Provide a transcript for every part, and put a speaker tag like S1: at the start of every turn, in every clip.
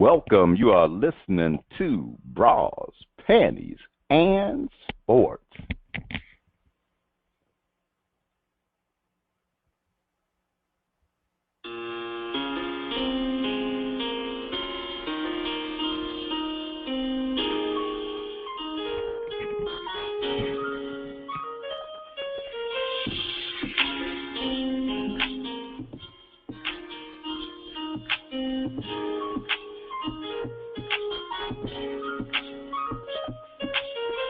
S1: Welcome. You are listening to Bras, Panties, and Sports.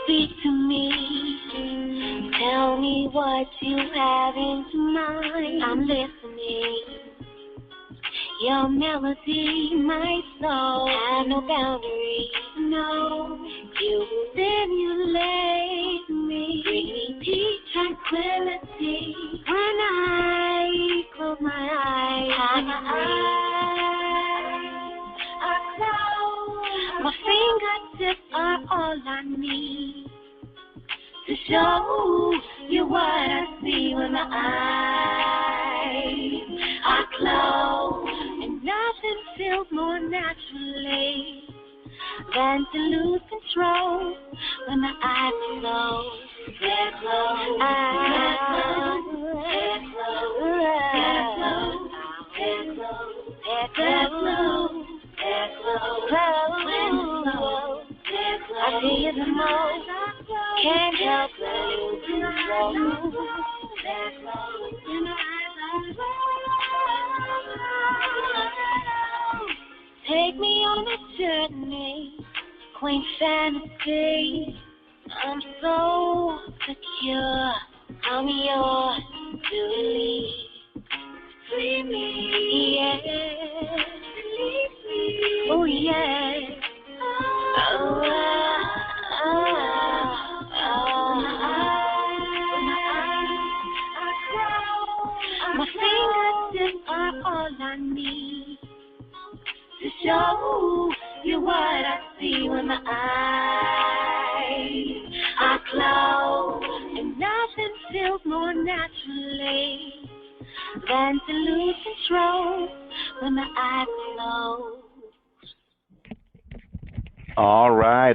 S2: Speak to me, tell me what you have in mind. I'm listening. Your melody, my soul, have no boundaries. No, you stimulate me, bring me peace, tranquility. When I close my eyes, I close. My fingertips are all I need to show you what I see when my eyes are closed. And nothing feels more naturally than to lose control when my eyes are closed. They're closed. They're closed. They're closed. They're closed. They're closed. They're closed. They're closed. I see the most. Can't help but lose control. They're closed. And my eyes are closed. Take me on a journey, quaint fantasy. I'm so secure. I'm yours to lead. Free me, yeah. Release me, oh yeah. Oh, my fingertips are all I need to show you what I see when my eyes are closed. And nothing feels more naturally than to lose control when my eyes close.
S1: All right.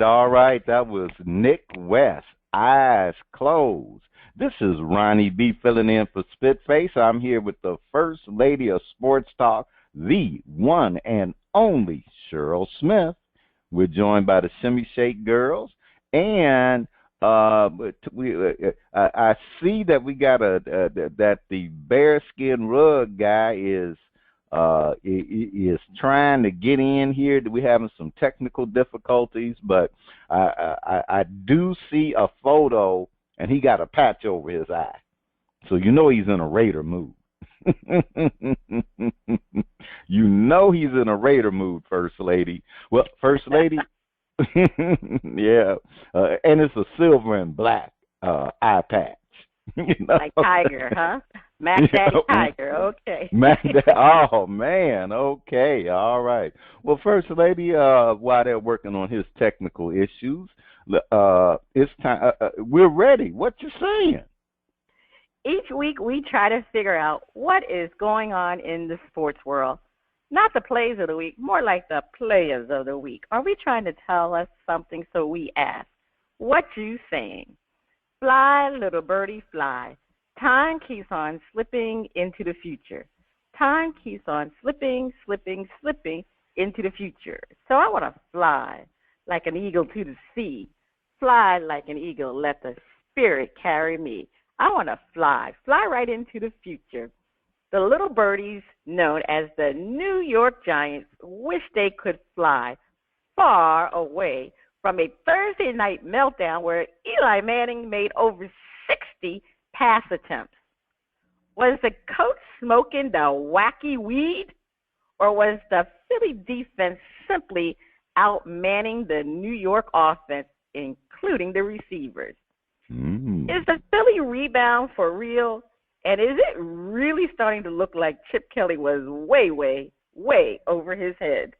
S1: That was Nick West, Eyes Closed. This is Ronnie B filling in for Spitface. I'm here with the First Lady of Sports Talk, the one and only Cheryl Smith. We're joined by the Shimmy Shake Girls, and I see that we got that the bearskin rug guy is trying to get in here. We're having some technical difficulties, but I do see a photo, and he got a patch over his eye, so you know he's in a Raider mood. You know he's in a Raider mood, First Lady. Well, First Lady, yeah, and it's a silver and black eye patch.
S3: You know? Like Tiger, huh? Mac Daddy Tiger, okay.
S1: Oh, man, okay, all right. Well, First Lady, while they're working on his technical issues, it's time. We're ready. What you saying?
S3: Each week we try to figure out what is going on in the sports world. Not the plays of the week, more like the players of the week. Are we trying to tell us something? So we ask, what you saying? Fly, little birdie, fly. Time keeps on slipping into the future. Time keeps on slipping into the future. So I want to fly like an eagle to the sea. Fly like an eagle, let the spirit carry me. I want to fly right into the future. The little birdies known as the New York Giants wish they could fly far away from a Thursday night meltdown where Eli Manning made over 60 pass attempts. Was the coach smoking the wacky weed, or was the Philly defense simply outmanning the New York offense, including the receivers? Is the Philly rebound for real? And is it really starting to look like Chip Kelly was way, way, way over his head?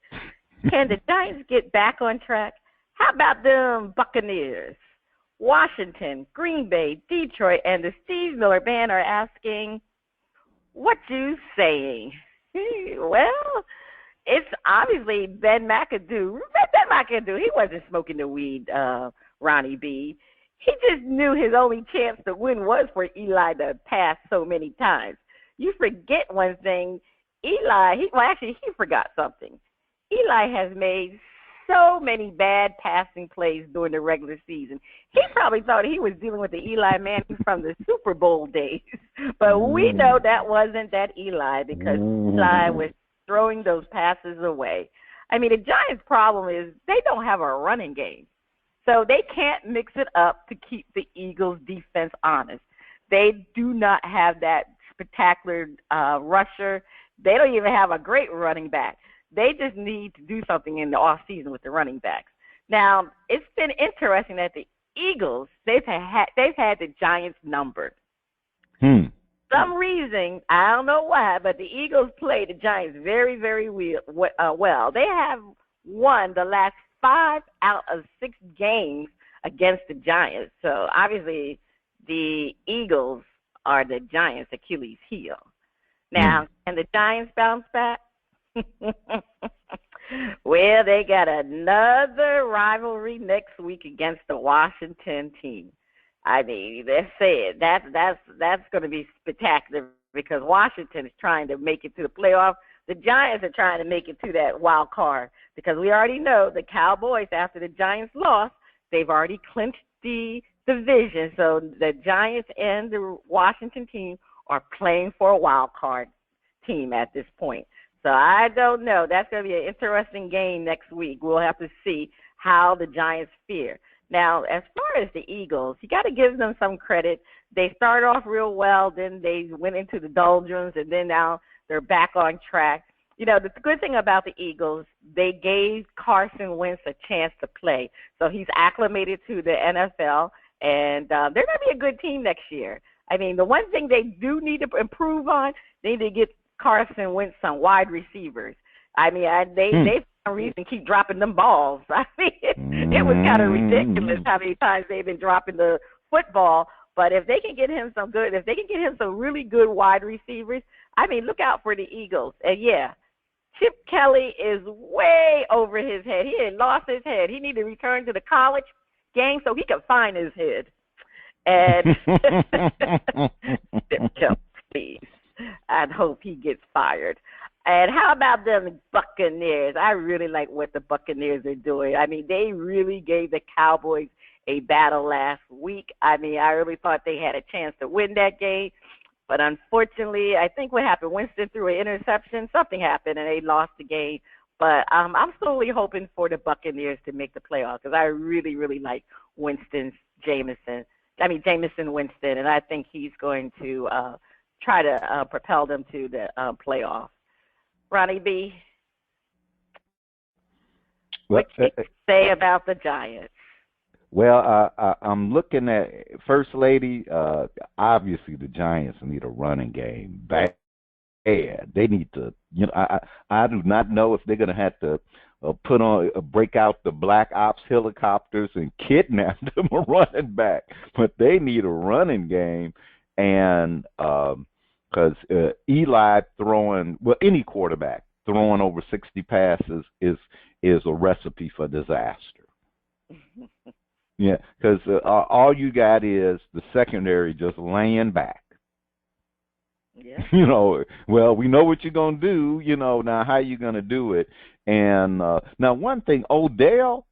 S3: Can the Giants get back on track? How about them Buccaneers? Washington, Green Bay, Detroit, and the Steve Miller Band are asking, what you saying? Well, it's obviously Ben McAdoo. Ben McAdoo, he wasn't smoking the weed, Ronnie B. He just knew his only chance to win was for Eli to pass so many times. You forget one thing. Eli, he forgot something. Eli has made so many bad passing plays during the regular season. He probably thought he was dealing with the Eli Manning from the Super Bowl days. But we know that wasn't that Eli, because Eli was throwing those passes away. I mean, the Giants' problem is they don't have a running game. So they can't mix it up to keep the Eagles' defense honest. They do not have that spectacular rusher. They don't even have a great running back. They just need to do something in the off season with the running backs. Now, it's been interesting that the Eagles, they've had the Giants numbered. Some reason, I don't know why, but the Eagles play the Giants very, very well. They have won the last 5 out of 6 games against the Giants. So obviously the Eagles are the Giants' Achilles heel. Now, can the Giants bounce back? Well, they got another rivalry next week against the Washington team. I mean, let's say it. That's going to be spectacular, because Washington is trying to make it to the playoff. The Giants are trying to make it to that wild card, because we already know the Cowboys, after the Giants lost, they've already clinched the division. So the Giants and the Washington team are playing for a wild card team at this point. So I don't know. That's going to be an interesting game next week. We'll have to see how the Giants fare. Now, as far as the Eagles, you got to give them some credit. They started off real well, then they went into the doldrums, and then now they're back on track. You know, the good thing about the Eagles, they gave Carson Wentz a chance to play. So he's acclimated to the NFL, and they're going to be a good team next year. I mean, the one thing they do need to improve on, they need to get Carson Wentz some wide receivers. I mean, they for some reason keep dropping them balls. I mean, it was kind of ridiculous how many times they've been dropping the football. But if they can get him some really good wide receivers, I mean, look out for the Eagles. And yeah, Chip Kelly is way over his head. He had lost his head. He needed to return to the college game so he could find his head. And Chip Kelly, please. I'd hope he gets fired. And how about them Buccaneers? I really like what the Buccaneers are doing. I mean, they really gave the Cowboys a battle last week. I mean, I really thought they had a chance to win that game. But unfortunately, I think what happened, Winston threw an interception. Something happened, and they lost the game. But I'm slowly hoping for the Buccaneers to make the playoffs, because I really, really like Jameson Winston, and I think he's going to try to propel them to the playoff. Ronnie B., what can you say about the Giants?
S1: Well, I'm looking at First Lady. Obviously, the Giants need a running game bad. They need to. You know, I do not know if they're going to have to break out the Black Ops helicopters and kidnap them a running back, but they need a running game, and because Eli throwing, well, any quarterback throwing over 60 passes is a recipe for disaster. Yeah, because all you got is the secondary just laying back.
S3: Yeah.
S1: You know, well, we know what you're going to do, you know, now how you going to do it. And now one thing, Odell,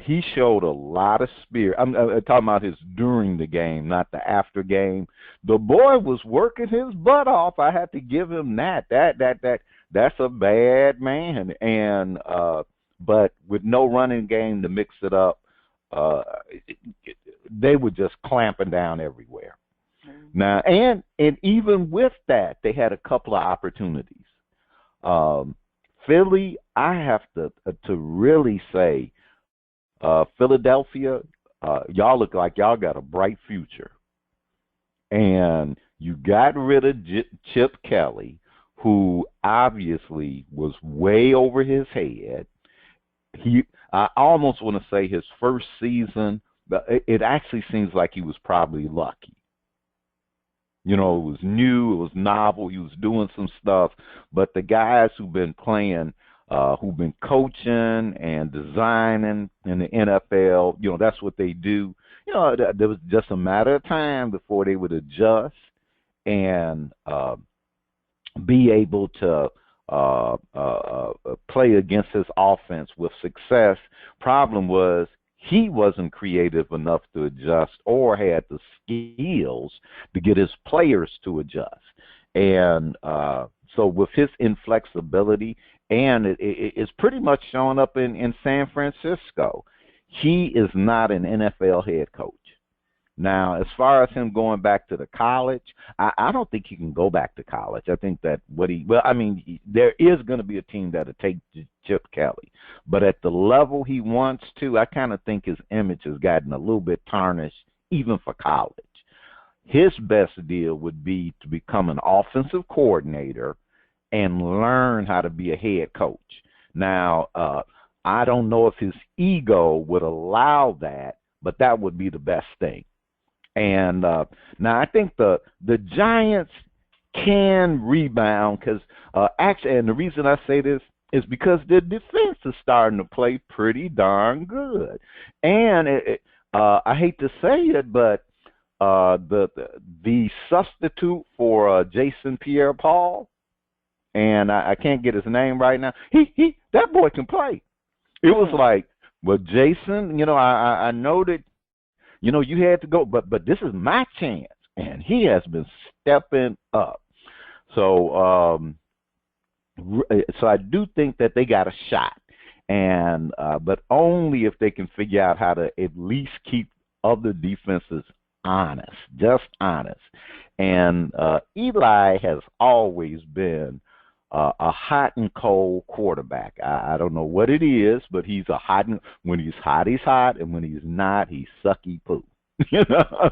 S1: he showed a lot of spirit. I'm talking about his during the game, not the after game. The boy was working his butt off. I had to give him that. That's a bad man. And but with no running game to mix it up, they were just clamping down everywhere. Now, and even with that, they had a couple of opportunities. Philly, I have to really say, Philadelphia, y'all look like y'all got a bright future. And you got rid of Chip Kelly, who obviously was way over his head. I almost want to say his first season, it actually seems like he was probably lucky. You know, it was new, it was novel. He was doing some stuff, but the guys who've been playing, who've been coaching and designing in the NFL, you know, that's what they do. You know, there was just a matter of time before they would adjust and be able to play against his offense with success. Problem was he wasn't creative enough to adjust or had the skills to get his players to adjust. And so with his inflexibility, and it's pretty much showing up in San Francisco, he is not an NFL head coach. Now, as far as him going back to the college, I don't think he can go back to college. I think that there is going to be a team that'll take Chip Kelly. But at the level he wants to, I kind of think his image has gotten a little bit tarnished, even for college. His best deal would be to become an offensive coordinator and learn how to be a head coach. Now, I don't know if his ego would allow that, but that would be the best thing. And now I think the Giants can rebound because actually, and the reason I say this is because their defense is starting to play pretty darn good. And I hate to say it, but the substitute for Jason Pierre-Paul, and I can't get his name right now. That boy can play. It was like, well, Jason, you know, I know that. You know, you had to go, but this is my chance, and he has been stepping up. So, so I do think that they got a shot, and but only if they can figure out how to at least keep other defenses honest, just honest. And Eli has always been a hot and cold quarterback. I don't know what it is, but he's a hot. When he's hot, and when he's not, he's sucky poo. You know.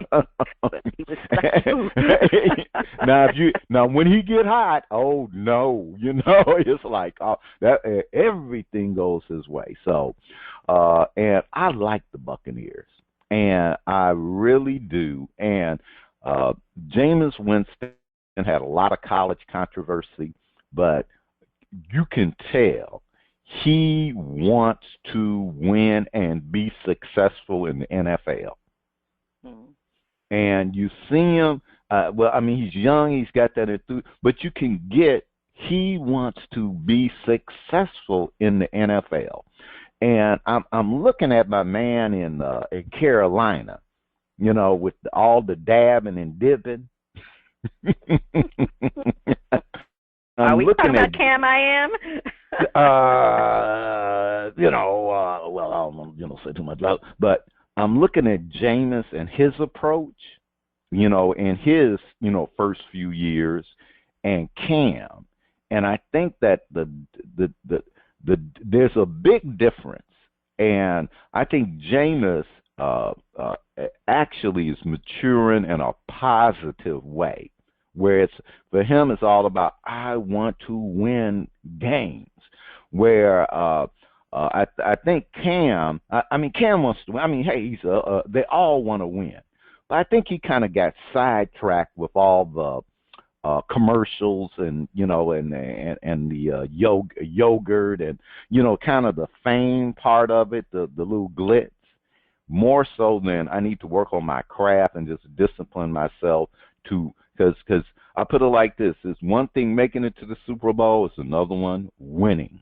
S1: now when he get hot, oh no, you know, it's like that everything goes his way. So, and I like the Buccaneers, and I really do. And Jameis Winston had a lot of college controversy, but you can tell he wants to win and be successful in the NFL. Mm-hmm. And you see him, well, I mean, he's young, he's got that enthusiasm, but you can get, he wants to be successful in the NFL. And I'm looking at my man in Carolina, you know, with all the dabbing and dipping.
S3: Are we talking about Cam I am?
S1: You know, well, I don't you know say too much about, but I'm looking at Jameis and his approach, you know, in his, you know, first few years, and Cam, and I think that there's a big difference, and I think Jameis actually is maturing in a positive way. Where it's for him, it's all about I want to win games. Where I think Cam, I mean Cam wants to win. I mean, hey, he's they all want to win, but I think he kind of got sidetracked with all the commercials and you know and the yogurt and you know kind of the fame part of it, the little glitz. More so than I need to work on my craft and just discipline myself to. Because I put it like this: it's one thing making it to the Super Bowl; it's another one winning.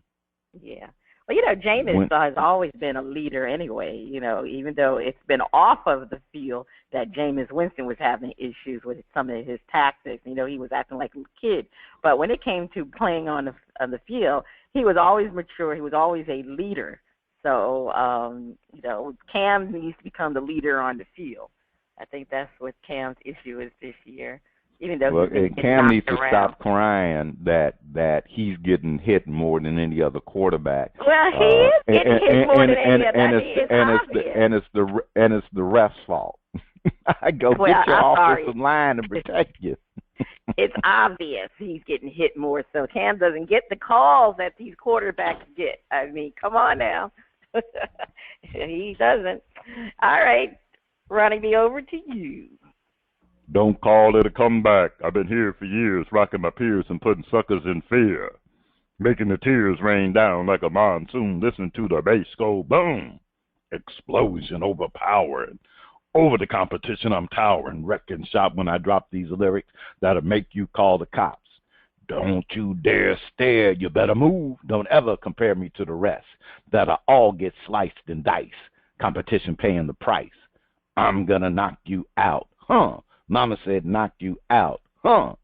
S3: Yeah. Well, you know, Jameis has always been a leader anyway. You know, even though it's been off of the field that Jameis Winston was having issues with some of his tactics. You know, he was acting like a kid. But when it came to playing on the field, he was always mature. He was always a leader. So, you know, Cam needs to become the leader on the field. I think that's what Cam's issue is this year. Even though
S1: Cam needs to stop crying that he's getting hit more than any other quarterback.
S3: Well, he is getting hit more than any other.
S1: And it's the ref's fault. I go get your offensive line and protect you.
S3: It's obvious he's getting hit more, so Cam doesn't get the calls that these quarterbacks get. I mean, come on now. He doesn't. All right, Ronnie, be over to you.
S1: Don't call it a comeback. I've been here for years, rocking my peers and putting suckers in fear, making the tears rain down like a monsoon. Listen to the bass go boom. Explosion overpowering. Over the competition, I'm towering, wrecking shop when I drop these lyrics that'll make you call the cops. Don't you dare stare, you better move. Don't ever compare me to the rest. That'll all get sliced and diced. Competition paying the price. I'm gonna knock you out. Huh. Mama said knock you out. Huh.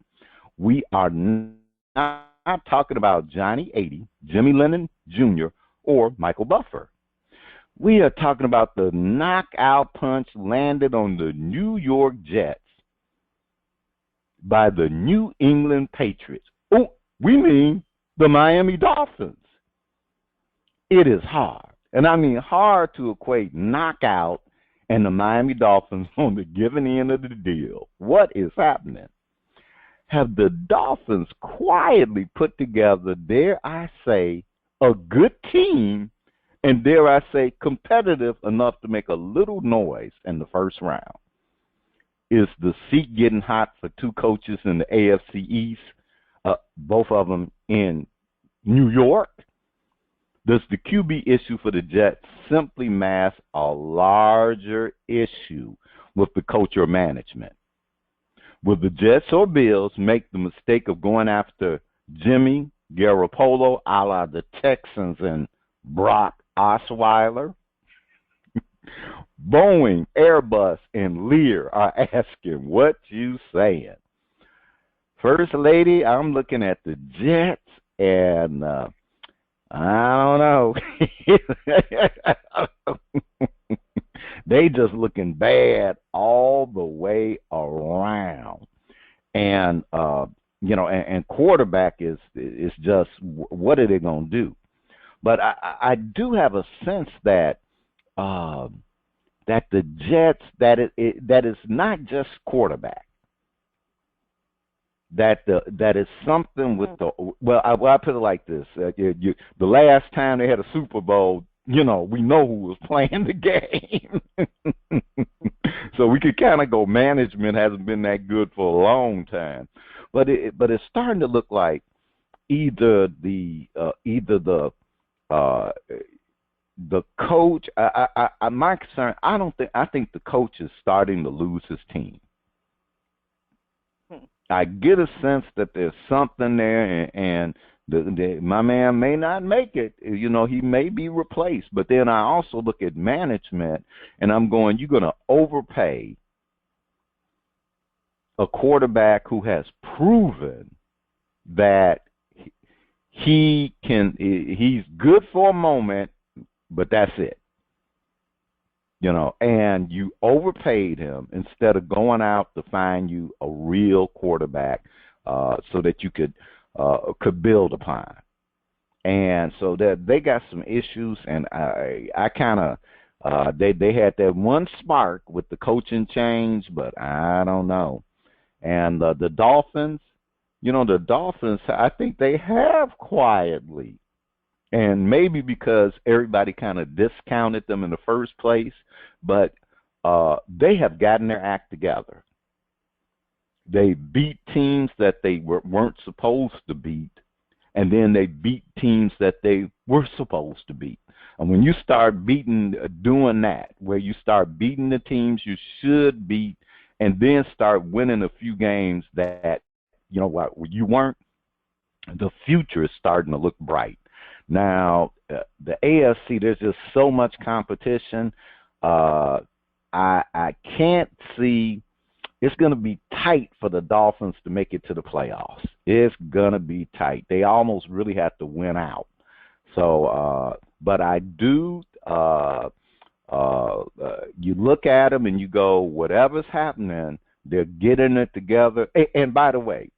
S1: We are not talking about Johnny 80, Jimmy Lennon Jr., or Michael Buffer. We are talking about the knockout punch landed on the New York Jets by the New England Patriots. Oh, we mean the Miami Dolphins. It is hard, and I mean hard to equate knockout and the Miami Dolphins on the given end of the deal. What is happening? Have the Dolphins quietly put together, dare I say, a good team, and dare I say, competitive enough to make a little noise in the first round? Is the seat getting hot for two coaches in the AFC East, both of them in New York? Does the QB issue for the Jets simply mask a larger issue with the coach or management? Will the Jets or Bills make the mistake of going after Jimmy Garoppolo, a la the Texans and Brock Osweiler? Boeing, Airbus, and Lear are asking, what you saying? First Lady, I'm looking at the Jets, and I don't know. They just looking bad all the way around. And, and quarterback is just, what are they going to do? But I do have a sense that that the Jets, that is not just quarterback. That is something with the I put it like this: the last time they had a Super Bowl, we know who was playing the game, so we could kind of go. Management hasn't been that good for a long time, but it's starting to look like either the coach. My concern. I think the coach is starting to lose his team. I get a sense that there's something there, and my man may not make it. He may be replaced. But then I also look at management, and I'm going, you're going to overpay a quarterback who has proven that he's good for a moment, but that's it. And you overpaid him instead of going out to find you a real quarterback so that you could build upon. And so that they got some issues, and I kind of they had that one spark with the coaching change, but I don't know. And the Dolphins, I think they have quietly. And maybe because everybody kind of discounted them in the first place, but they have gotten their act together. They beat teams that they weren't supposed to beat, and then they beat teams that they were supposed to beat. And when you start doing that, where you start beating the teams you should beat, and then start winning a few games that, you weren't, the future is starting to look bright. Now, the AFC, there's just so much competition. I can't see. It's going to be tight for the Dolphins to make it to the playoffs. It's going to be tight. They almost really have to win out. So, but I do. You look at them and you go, whatever's happening, they're getting it together. And by the way,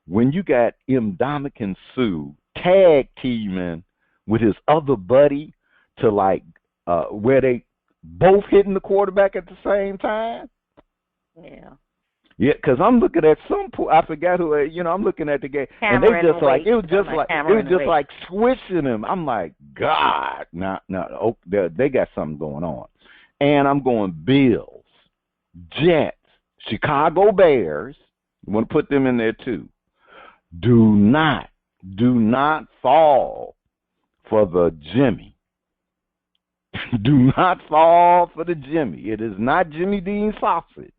S1: when you got Ndamukong Suh tag teaming with his other buddy to where they both hitting the quarterback at the same time.
S3: Yeah.
S1: Yeah, because I'm looking at I forgot who. I'm looking at the game,
S3: Cameron,
S1: and they just it was just like switching him. I'm like, God, no, they got something going on, and I'm going Bills, Jets, Chicago Bears, you want to put them in there too. Do not fall for the Jimmy. Do not fall for the Jimmy. It is not Jimmy Dean sausage.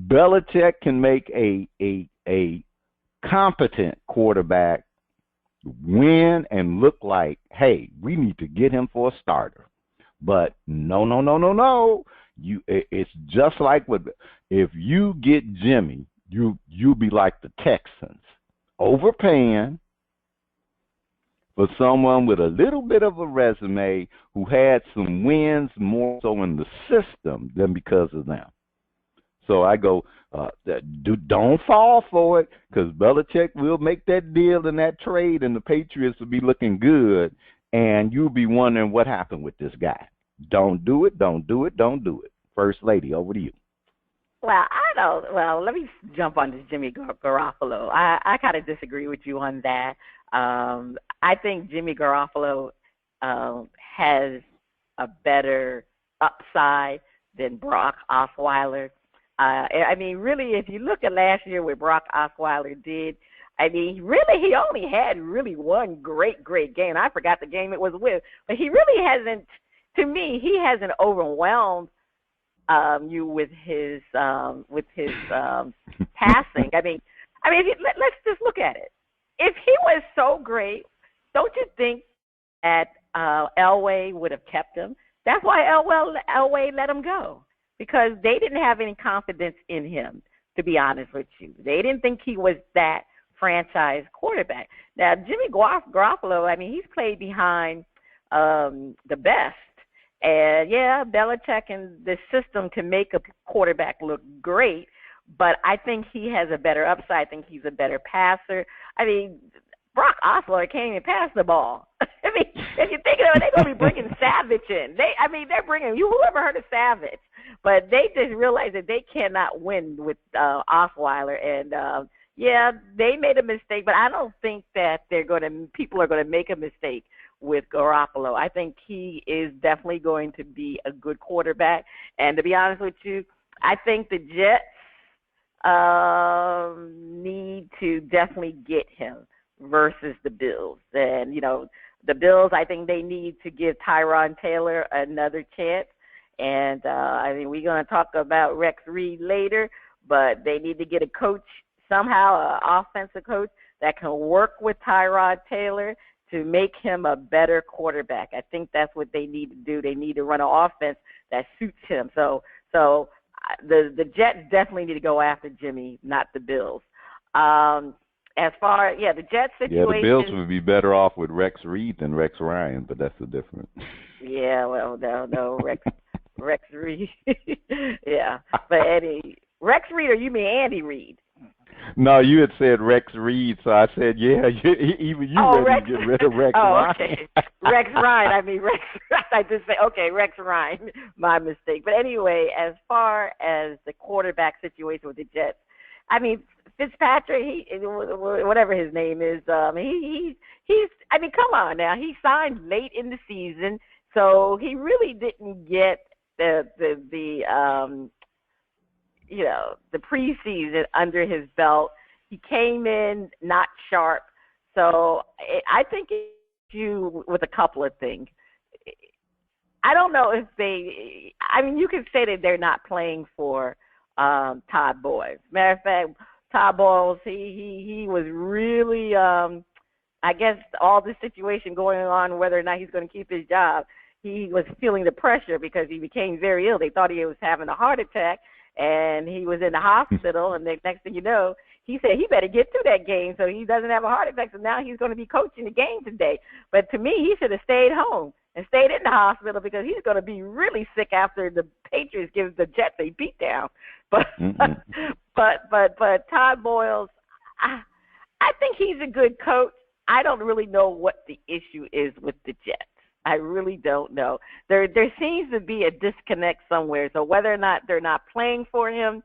S1: Belichick can make a competent quarterback win and look like, hey, we need to get him for a starter. But no. It's just like if you get Jimmy, you'll be like the Texans, overpaying for someone with a little bit of a resume who had some wins more so in the system than because of them. So I go, don't fall for it, because Belichick will make that deal and that trade, and the Patriots will be looking good, and you'll be wondering what happened with this guy. Don't do it. First Lady, over to you.
S3: Well, let me jump on this Jimmy Garoppolo. I kind of disagree with you on that. I think Jimmy Garoppolo has a better upside than Brock Osweiler. I mean, really, if you look at last year what Brock Osweiler did, I mean, really, he only had really one great game. I forgot the game it was with, but he really hasn't. To me, he hasn't overwhelmed you with his passing. I mean, let's just look at it. If he was so great, don't you think that Elway would have kept him? That's why Elway let him go, because they didn't have any confidence in him, to be honest with you. They didn't think he was that franchise quarterback. Now, Jimmy Garoppolo, I mean, he's played behind the best. And, yeah, Belichick and the system can make a quarterback look great, but I think he has a better upside. I think he's a better passer. I mean, Brock Osweiler can't even pass the ball. I mean, if you think of it, they're going to be bringing Savage in. They're bringing – whoever heard of Savage? But they just realized that they cannot win with Osweiler. And, yeah, they made a mistake, but I don't think that people are going to make a mistake with Garoppolo. I think he is definitely going to be a good quarterback. And to be honest with you, I think the Jets need to definitely get him versus the Bills. And, the Bills, I think they need to give Tyrod Taylor another chance. And, we're going to talk about Rex Reed later, but they need to get a coach somehow, an offensive coach that can work with Tyrod Taylor to make him a better quarterback. I think that's what they need to do. They need to run an offense that suits him. So the Jets definitely need to go after Jimmy, not the Bills. As far, the Jets situation.
S1: Yeah, the Bills would be better off with Rex Reed than Rex Ryan, but that's the difference.
S3: Yeah, well, no, Rex Reed. Yeah, but Eddie, Rex Reed, or you mean Andy Reid?
S1: No, you had said Rex Reed, so I said, yeah, even you ready to get rid of Rex Ryan.
S3: Okay. Rex Ryan. I just say, okay, Rex Ryan. My mistake. But anyway, as far as the quarterback situation with the Jets, I mean, Fitzpatrick, whatever his name is, he's. I mean, come on now. He signed late in the season, so he really didn't get the preseason under his belt. He came in not sharp. So I think you with a couple of things. I don't know if you can say that they're not playing for Todd Bowles. Matter of fact, Todd Bowles, he was really, I guess all the situation going on, whether or not he's going to keep his job, he was feeling the pressure because he became very ill. They thought he was having a heart attack, and he was in the hospital, and the next thing you know, he said he better get through that game so he doesn't have a heart attack, so now he's going to be coaching the game today. But to me, he should have stayed home and stayed in the hospital because he's going to be really sick after the Patriots give the Jets a beatdown. But but Todd Bowles, I think he's a good coach. I don't really know what the issue is with the Jets. I really don't know. There seems to be a disconnect somewhere. So whether or not they're not playing for him,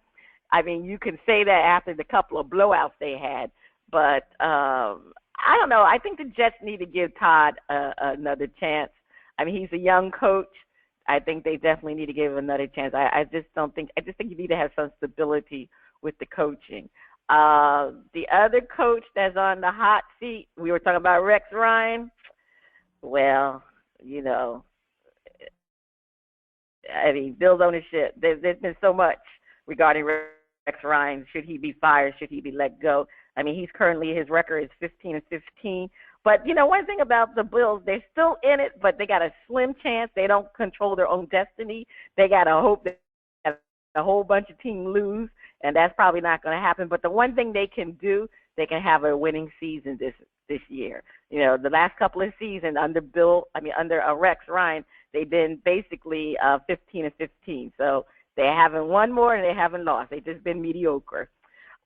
S3: I mean, you can say that after the couple of blowouts they had. But I don't know. I think the Jets need to give Todd another chance. I mean, he's a young coach. I think they definitely need to give him another chance. I just don't think. I just think you need to have some stability with the coaching. The other coach that's on the hot seat, we were talking about Rex Ryan. Well, you know, I mean, Bill's ownership. There's been so much regarding Rex Ryan. Should he be fired? Should he be let go? I mean, he's currently, his record is 15-15. But, you know, one thing about the Bills, they're still in it, but they got a slim chance. They don't control their own destiny. They got to hope that a whole bunch of teams lose, and that's probably not going to happen. But the one thing they can do, they can have a winning season this year. You know, the last couple of seasons under Rex Ryan, they've been basically 15-15. So they haven't won more and they haven't lost. They've just been mediocre.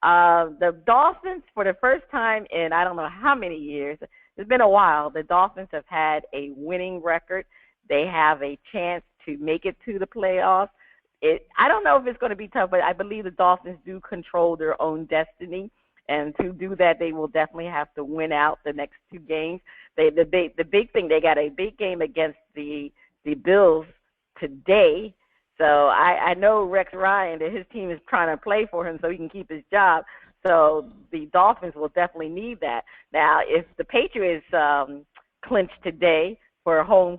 S3: The Dolphins, for the first time in I don't know how many years, it's been a while, the Dolphins have had a winning record. They have a chance to make it to the playoffs. I don't know if it's going to be tough, but I believe the Dolphins do control their own destiny. And to do that, they will definitely have to win out the next two games. The big thing, they got a big game against the Bills today. So I know Rex Ryan, that his team is trying to play for him so he can keep his job. So the Dolphins will definitely need that. Now, if the Patriots clinch today for home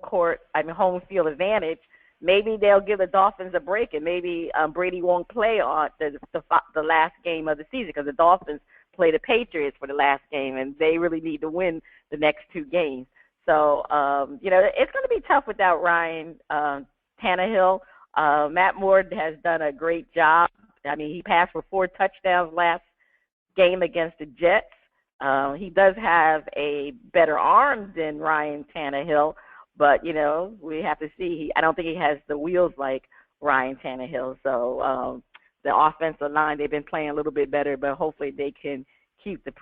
S3: field advantage, maybe they'll give the Dolphins a break, and maybe Brady won't play on the last game of the season because the Dolphins play the Patriots for the last game, and they really need to win the next two games. So, you know, it's going to be tough without Ryan Tannehill. Matt Moore has done a great job. I mean, he passed for 4 touchdowns last game against the Jets. He does have a better arm than Ryan Tannehill, but, you know, we have to see. I don't think he has the wheels like Ryan Tannehill. So the offensive line, they've been playing a little bit better, but hopefully they can keep the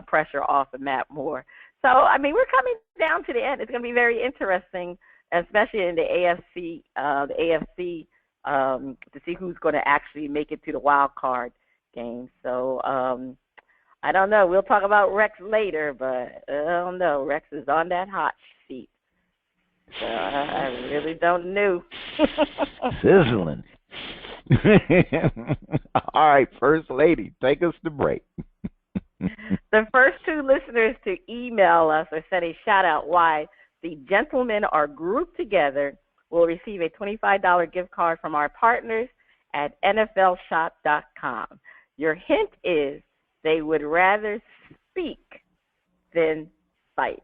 S3: pressure off of Matt Moore. So, I mean, we're coming down to the end. It's going to be very interesting, especially in the AFC, to see who's going to actually make it to the wild card game. So, I don't know. We'll talk about Rex later, but I don't know. Rex is on that hot seat. So I really don't know.
S1: Sizzling. All right, First Lady, take us to break.
S3: The first 2 listeners to email us or send a shout-out why the gentlemen are grouped together will receive a $25 gift card from our partners at NFLshop.com. Your hint is they would rather speak than fight.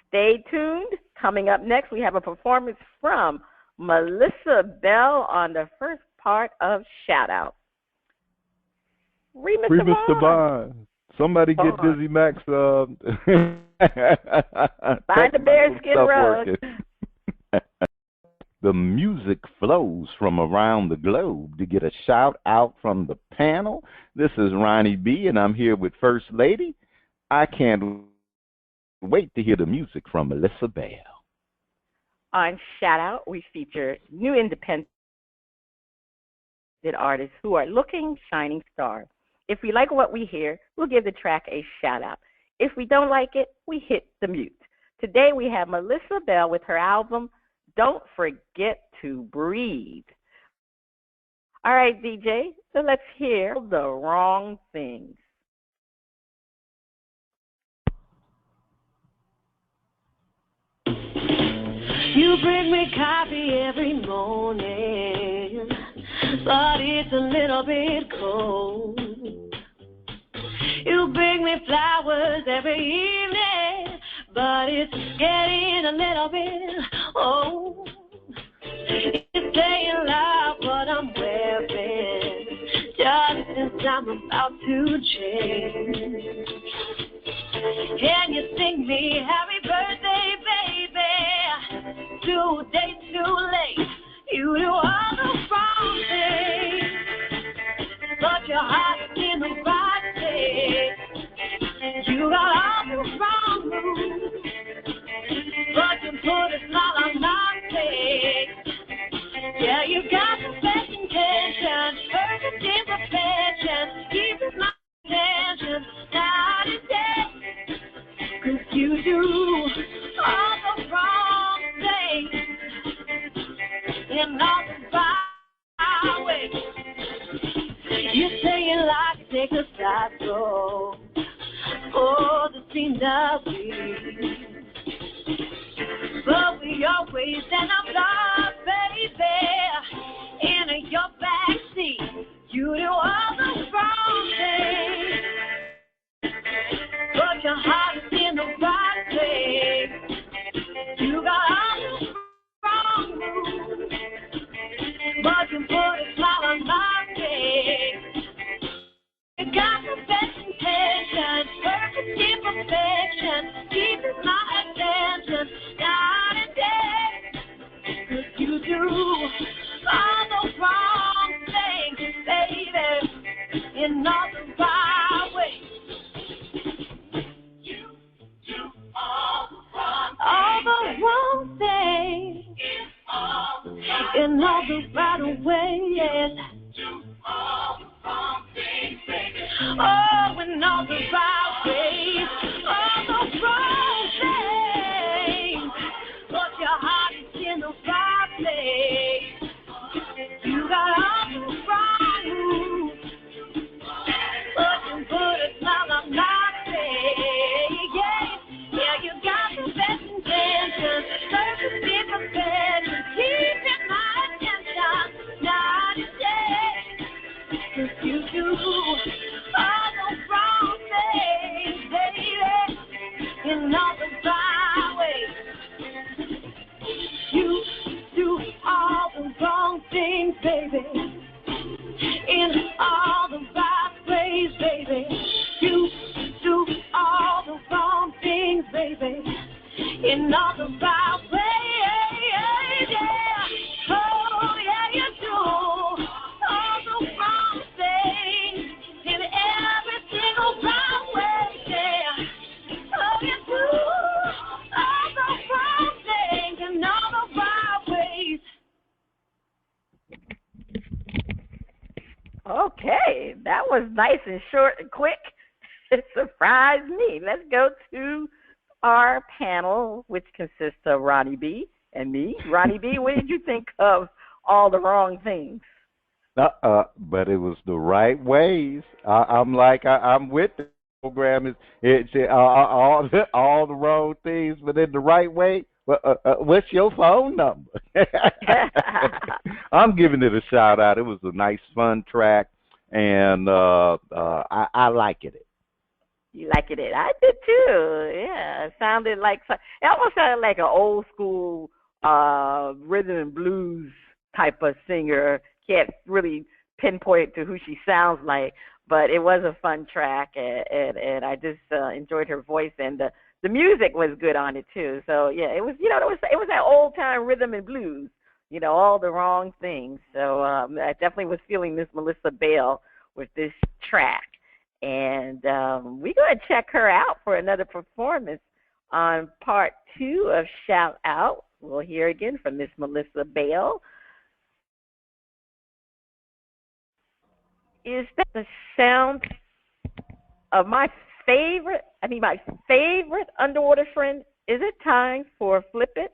S3: Stay tuned. Coming up next, we have a performance from Melissa Bell on the first part of Shout-Out. Remus Devon.
S4: Somebody get Dizzy Max.
S3: Find the bearskin rug.
S1: The music flows from around the globe to get a shout out from the panel. This is Ronnie B, and I'm here with First Lady. I can't wait to hear the music from Melissa Bell.
S3: On Shout Out, we feature new independent artists who are looking shining stars. If we like what we hear, we'll give the track a shout out. If we don't like it, we hit the mute. Today we have Melissa Bell with her album, Don't Forget to Breathe. All right, DJ, so let's hear The Wrong Things.
S2: You bring me coffee every morning, but it's a little bit cold. You bring me flowers every evening, but it's getting a little bit old. It's saying love what I'm wearing, just as I'm about to change. Can you sing me happy birthday, baby? 2 days too late. You do all the wrong things, but your heart's in the right place. You got all the wrong moves, but you put a smile on my face. Yeah, you got the best intentions, perfect imperfection, keeping my attention night and day. 'Cause you do scenery. But we always end up lost, baby, in your backseat. You do all the wrong things, but your heart is in the right place. You got all the wrong moves, but you put a smile on my face. You got the best intentions, perfect imperfection, keeping my attention night and day. 'Cause you do all the wrong things, baby, in all the right ways. You do all the wrong things, in all the right ways. Oh, in all the right ways, all the wrong things, but your heart is in the right place. You got all the wrong moves, but you put a smile on my face. Yeah, you got the best intentions, perfect imperfection, keeping my attention night and day. 'Cause you do all the wrong things, baby, in all the right ways. You do all the wrong things, baby, in all the right ways, baby. You do all the wrong things, baby, in all the right ways, yeah. Oh, yeah, you do all the wrong things in every single right way, yeah. Oh, you do all the wrong things in all the right ways.
S3: Okay, that was nice and short and quick. It surprised me. Let's go to our panel, which consists of Ronnie B. and me. Ronnie B., what did you think of all the wrong things?
S1: But it was the right ways. I'm with the program. It's all the wrong things, but in the right way. What's your phone number? I'm giving it a shout out. It was a nice, fun track, and I liked it.
S3: You liked it? I did too. Yeah, it sounded like it almost sounded like an old school rhythm and blues type of singer. Can't really pinpoint to who she sounds like, but it was a fun track, and I just enjoyed her voice, and the music was good on it too. So yeah, it was it was that old time rhythm and blues. All the wrong things. So I definitely was feeling Miss Melissa Bell with this track. And we're going to check her out for another performance on part 2 of Shout Out. We'll hear again from Miss Melissa Bell. Is that the sound of my favorite underwater friend? Is it time for Flip It?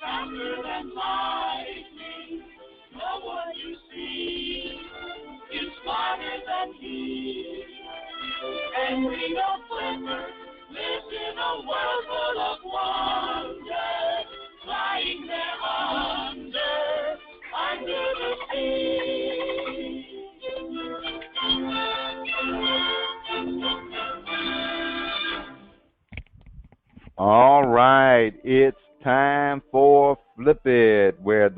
S2: Faster than lightning, know what you see, is smarter than he. And we know Flipper lives in a world full of wonder, flying there under the sea.
S1: All right, it's time for Flip It, where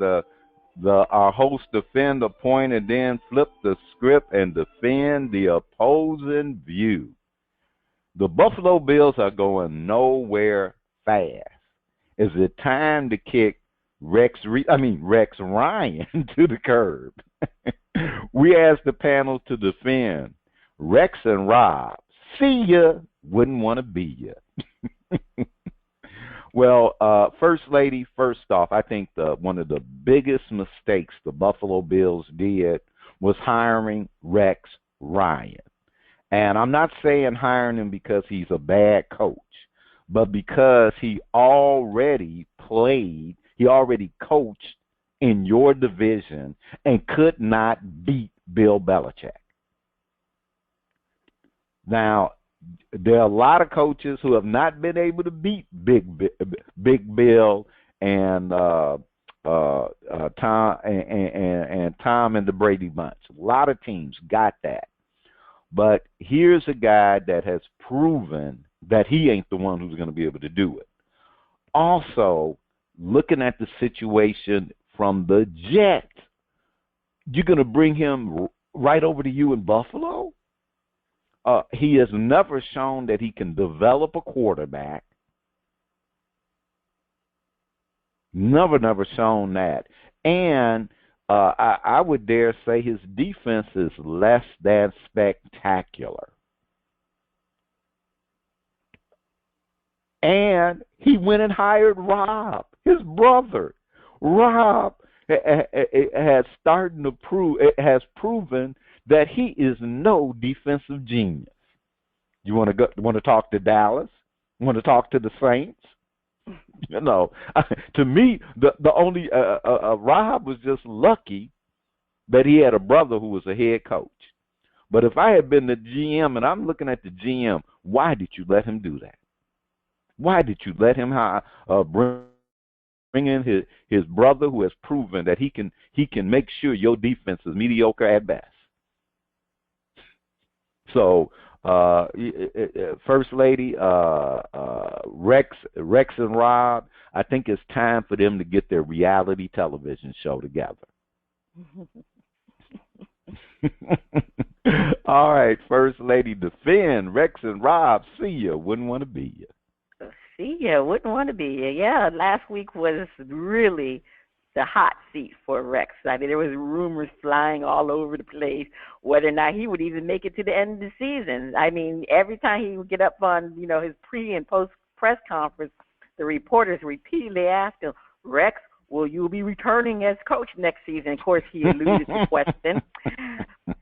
S1: our host defend a point and then flip the script and defend the opposing view. The Buffalo Bills are going nowhere fast. Is it time to kick Rex Ryan to the curb? We asked the panel to defend Rex and Rob. See ya, wouldn't want to be ya. Well, First Lady, first off, I think one of the biggest mistakes the Buffalo Bills did was hiring Rex Ryan. And I'm not saying hiring him because he's a bad coach, but because he already played, he already coached in your division and could not beat Bill Belichick. Now, there are a lot of coaches who have not been able to beat Big Bill and Tom and Tom and the Brady Bunch. A lot of teams got that. But here's a guy that has proven that he ain't the one who's going to be able to do it. Also, looking at the situation from the Jets, you're going to bring him right over to you in Buffalo? He has never shown that he can develop a quarterback. Never shown that. And I would dare say his defense is less than spectacular. And he went and hired Rob, his brother. Rob has proven that he is no defensive genius. You want to talk to Dallas? You want to talk to the Saints? You know, to me, the only Rob was just lucky that he had a brother who was a head coach. But if I had been the GM and I'm looking at the GM, why did you let him do that? Why did you let him bring in his brother who has proven that he can make sure your defense is mediocre at best? So, First Lady, Rex and Rob, I think it's time for them to get their reality television show together. All right, First Lady, defend Rex and Rob. See ya. Wouldn't want to be you.
S3: See ya. Wouldn't want to be you. Yeah, last week was really the hot seat for Rex. I mean, there was rumors flying all over the place whether or not he would even make it to the end of the season. I mean, every time he would get up on, his pre and post press conference, the reporters repeatedly asked him, Rex, will you be returning as coach next season? Of course, he alluded to the question.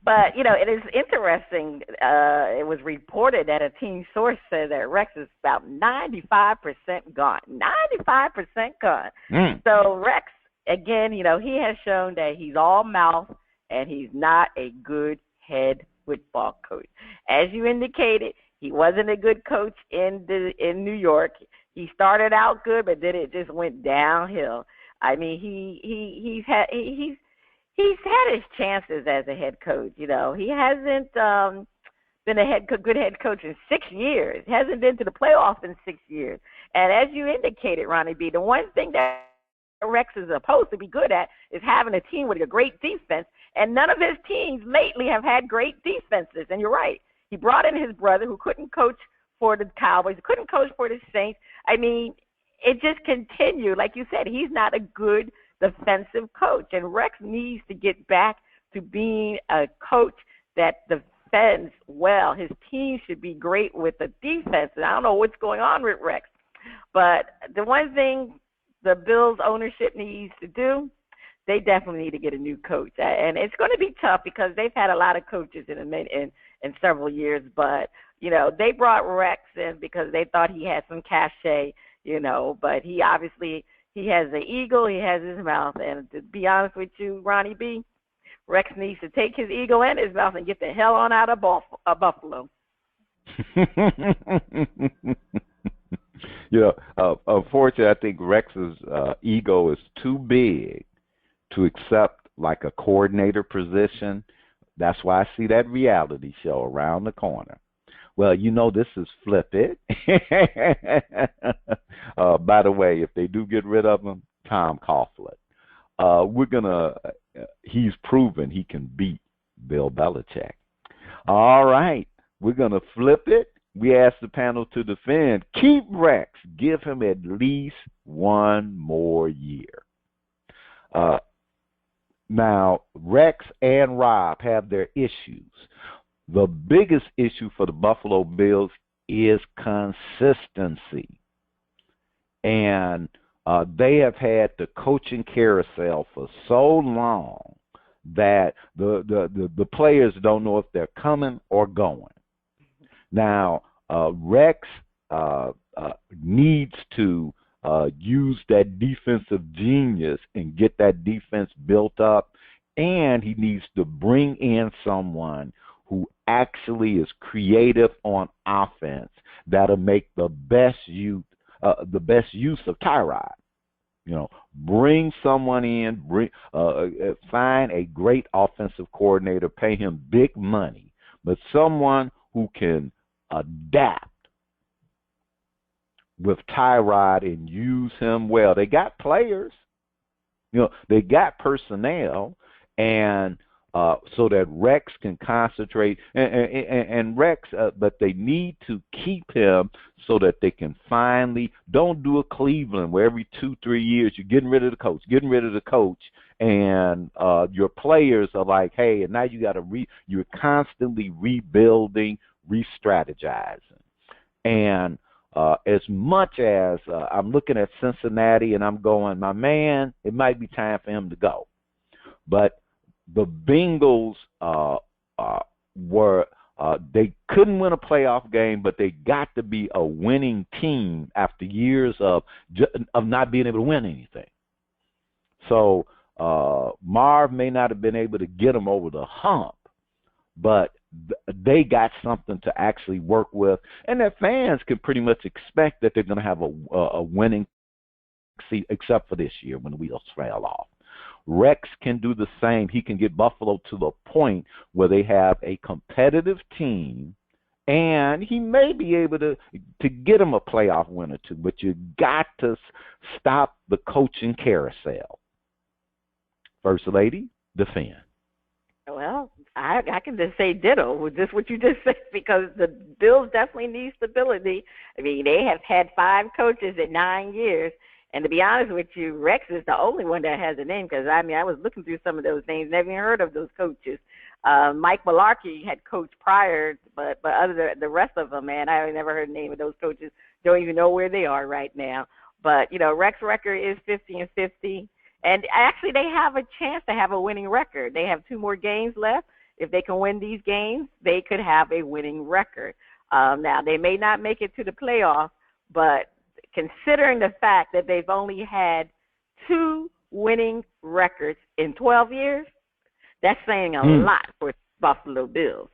S3: But, it is interesting. It was reported that a team source said that Rex is about 95% gone. 95% gone. So Rex, again, he has shown that he's all mouth and he's not a good head football coach. As you indicated, he wasn't a good coach in New York. He started out good, but then it just went downhill. I mean, he's had his chances as a head coach. He hasn't been a good head coach in 6 years. He hasn't been to the playoffs in 6 years. And as you indicated, Ronnie B., the one thing that Rex is supposed to be good at is having a team with a great defense, and none of his teams lately have had great defenses. And you're right. He brought in his brother who couldn't coach for the Cowboys, couldn't coach for the Saints. I mean, it just continued. Like you said, he's not a good defensive coach, and Rex needs to get back to being a coach that defends well. His team should be great with the defense, and I don't know what's going on with Rex. But the one thing the Bills ownership needs to do, they definitely need to get a new coach. And it's going to be tough because they've had a lot of coaches in several years. But, they brought Rex in because they thought he had some cachet, but he obviously he has the ego, he has his mouth. And to be honest with you, Ronnie B., Rex needs to take his ego and his mouth and get the hell on out of Buffalo.
S1: Unfortunately, I think Rex's ego is too big to accept like a coordinator position. That's why I see that reality show around the corner. Well, this is Flip It. By the way, if they do get rid of him, Tom Coughlin. He's proven he can beat Bill Belichick. All right, we're going to flip it. We ask the panel to defend. Keep Rex. Give him at least one more year. Now, Rex and Rob have their issues. The biggest issue for the Buffalo Bills is consistency. And they have had the coaching carousel for so long that the players don't know if they're coming or going. Now, Rex needs to use that defensive genius and get that defense built up, and he needs to bring in someone who actually is creative on offense that'll make the best use of Tyrod. Bring someone in, find a great offensive coordinator, pay him big money, but someone who can adapt with Tyrod and use him well. They got players, they got personnel, and so that Rex can concentrate and Rex, but they need to keep him so that they can finally don't do a Cleveland where every 2-3 years you're getting rid of the coach, and your players are like, hey, and now you got to you're constantly rebuilding, re-strategizing, and as much as I'm looking at Cincinnati and I'm going, my man, it might be time for him to go, but the Bengals were they couldn't win a playoff game, but they got to be a winning team after years of not being able to win anything. So Marv may not have been able to get them over the hump, but they got something to actually work with, and their fans can pretty much expect that they're going to have a winning season, except for this year when the wheels fell off. Rex can do the same. He can get Buffalo to the point where they have a competitive team, and he may be able to get them a playoff win or two, but you got to stop the coaching carousel. First Lady, defend.
S3: Well, I can just say ditto with just what you just said, because the Bills definitely need stability. I mean, they have had 5 coaches in 9 years. And to be honest with you, Rex is the only one that has a name, because, I was looking through some of those names, never even heard of those coaches. Mike Mularkey had coached prior, but other than the rest of them, man, I never heard the name of those coaches. Don't even know where they are right now. But, Rex record is 50-50. And actually, they have a chance to have a winning record. They have 2 more games left. If they can win these games, they could have a winning record. Now, they may not make it to the playoffs, but considering the fact that they've only had 2 winning records in 12 years, that's saying a lot for Buffalo Bills.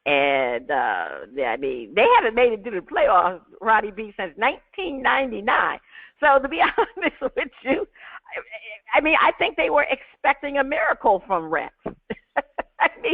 S3: And, they haven't made it to the playoffs, Roddy B, since 1999. So to be honest with you, I think they were expecting a miracle from Rex.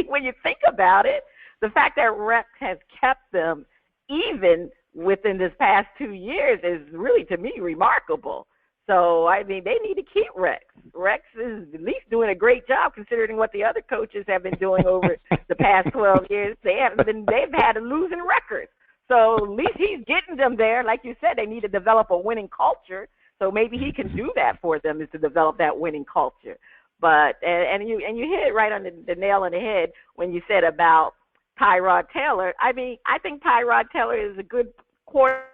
S3: When you think about it, the fact that Rex has kept them even within this past 2 years is really, to me, remarkable. So, they need to keep Rex. Rex is at least doing a great job considering what the other coaches have been doing over the past 12 years. They've had a losing record. So at least he's getting them there. Like you said, they need to develop a winning culture. So maybe he can do that for them, is to develop that winning culture. But and you hit it right on the nail on the head when you said about Tyrod Taylor. I think Tyrod Taylor is a good quarterback.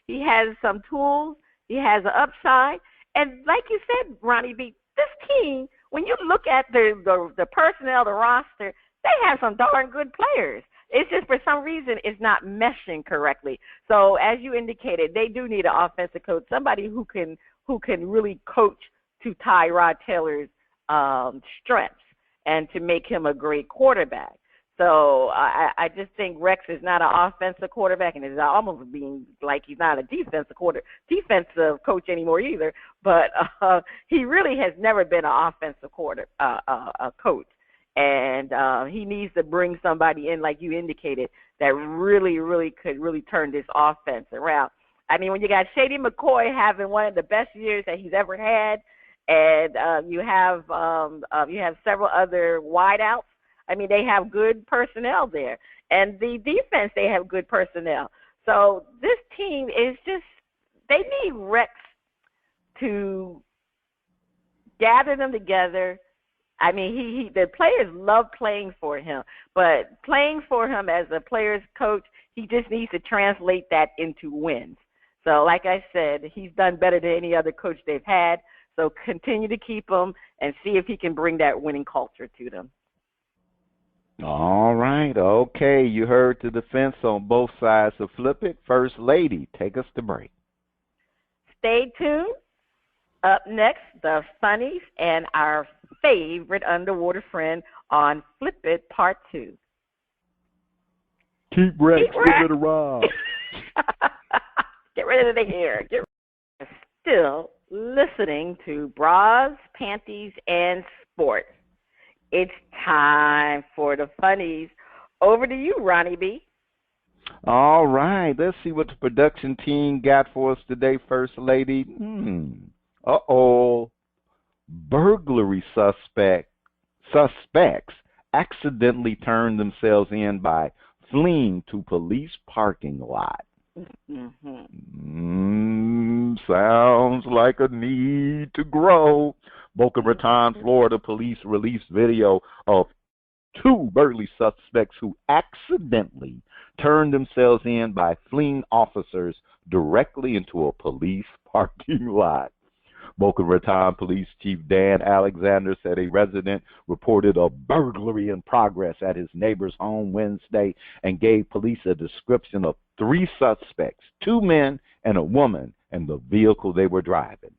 S3: He has some tools. He has an upside. And like you said, Ronnie B, this team, when you look at the personnel, the roster, they have some darn good players. It's just for some reason it's not meshing correctly. So as you indicated, they do need an offensive coach, somebody who can really coach to Tyrod Taylor's strengths and to make him a great quarterback. So I just think Rex is not an offensive quarterback, and is almost being like he's not a defensive coach anymore either. But he really has never been an offensive coach. And he needs to bring somebody in, like you indicated, that really, really could really turn this offense around. When you got Shady McCoy having one of the best years that he's ever had, and you have several other wideouts. They have good personnel there. And the defense, they have good personnel. So this team is just, they need Rex to gather them together. The players love playing for him, but playing for him as a player's coach, he just needs to translate that into wins. So like I said, he's done better than any other coach they've had. So continue to keep him and see if he can bring that winning culture to them.
S1: All right. Okay. You heard the defense on both sides of Flip It. First Lady, take us to break.
S3: Stay tuned. Up next, the funnies and our favorite underwater friend on Flip It Part 2.
S4: Keep Rex, get rid of Rob.
S3: Get rid of the hair. Still listening to Bras, Panties, and Sports. It's time for the funnies. Over to you, Ronnie B.
S1: All right. Let's see what the production team got for us today, First Lady. Uh-oh. Burglary suspects accidentally turned themselves in by fleeing to police parking lot. Sounds like a need to grow. Boca Raton, Florida police released video of two burglary suspects who accidentally turned themselves in by fleeing officers directly into a police parking lot. Boca Raton Police Chief Dan Alexander said a resident reported a burglary in progress at his neighbor's home Wednesday and gave police a description of three suspects, two men and a woman, and the vehicle they were driving.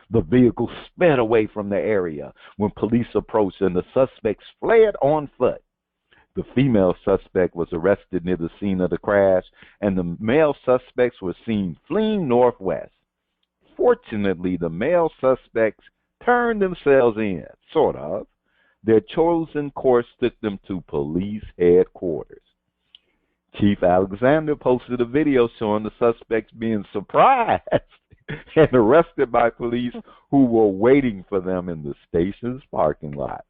S1: The vehicle sped away from the area when police approached, and the suspects fled on foot. The female suspect was arrested near the scene of the crash, and the male suspects were seen fleeing northwest. Fortunately, the male suspects turned themselves in, sort of. Their chosen course took them to police headquarters. Chief Alexander posted a video showing the suspects being surprised and arrested by police who were waiting for them in the station's parking lot.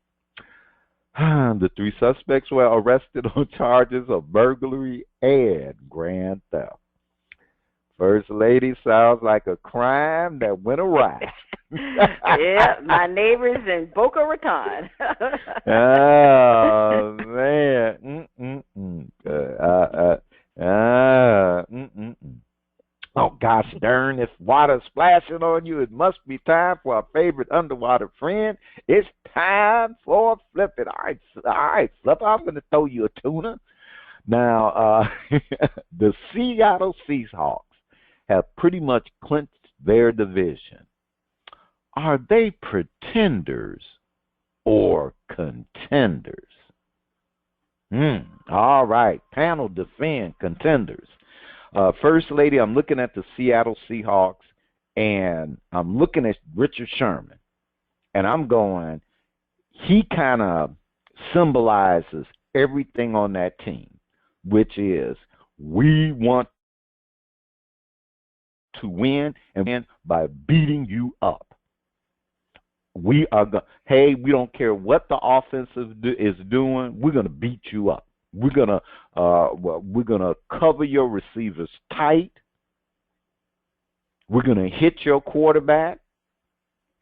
S1: The three suspects were arrested on charges of burglary and grand theft. First Lady, sounds like a crime that went awry.
S3: Yeah, my neighbors in Boca Raton.
S1: Oh, man. Oh, gosh darn, if water's splashing on you, it must be time for our favorite underwater friend. It's time for Flip It. All right, Flip, I'm going to throw you a tuna. Now, the Seattle Seahawks have pretty much clinched their division. Are they pretenders or contenders? All right, panel defend contenders. First Lady, I'm looking at the Seattle Seahawks, and I'm looking at Richard Sherman, and I'm going, he kind of symbolizes everything on that team, which is we want to win and win by beating you up. We are hey, we don't care what the offense is doing. We're gonna beat you up. We're gonna cover your receivers tight. We're gonna hit your quarterback,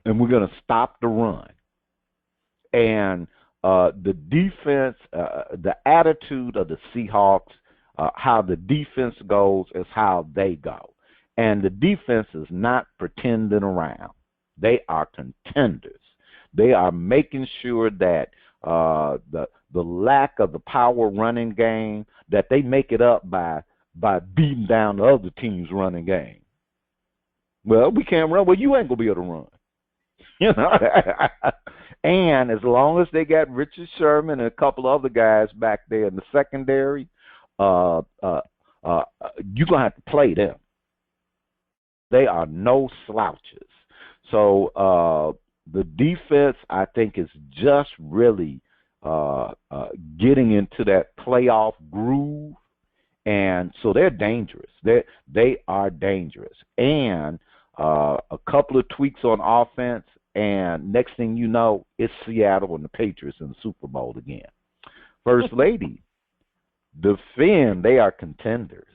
S1: and we're gonna stop the run. And the defense, the attitude of the Seahawks, how the defense goes is how they go. And the defense is not pretending around. They are contenders. They are making sure that the lack of the power running game, that they make it up by beating down the other team's running game. Well, we can't run. Well, you ain't gonna be able to run. You know. And as long as they got Richard Sherman and a couple other guys back there in the secondary, you're gonna have to play them. They are no slouches. So the defense, I think, is just really getting into that playoff groove, and so they're dangerous. They are dangerous. And a couple of tweaks on offense, and next thing you know, it's Seattle and the Patriots in the Super Bowl again. First Lady, defend. They are contenders.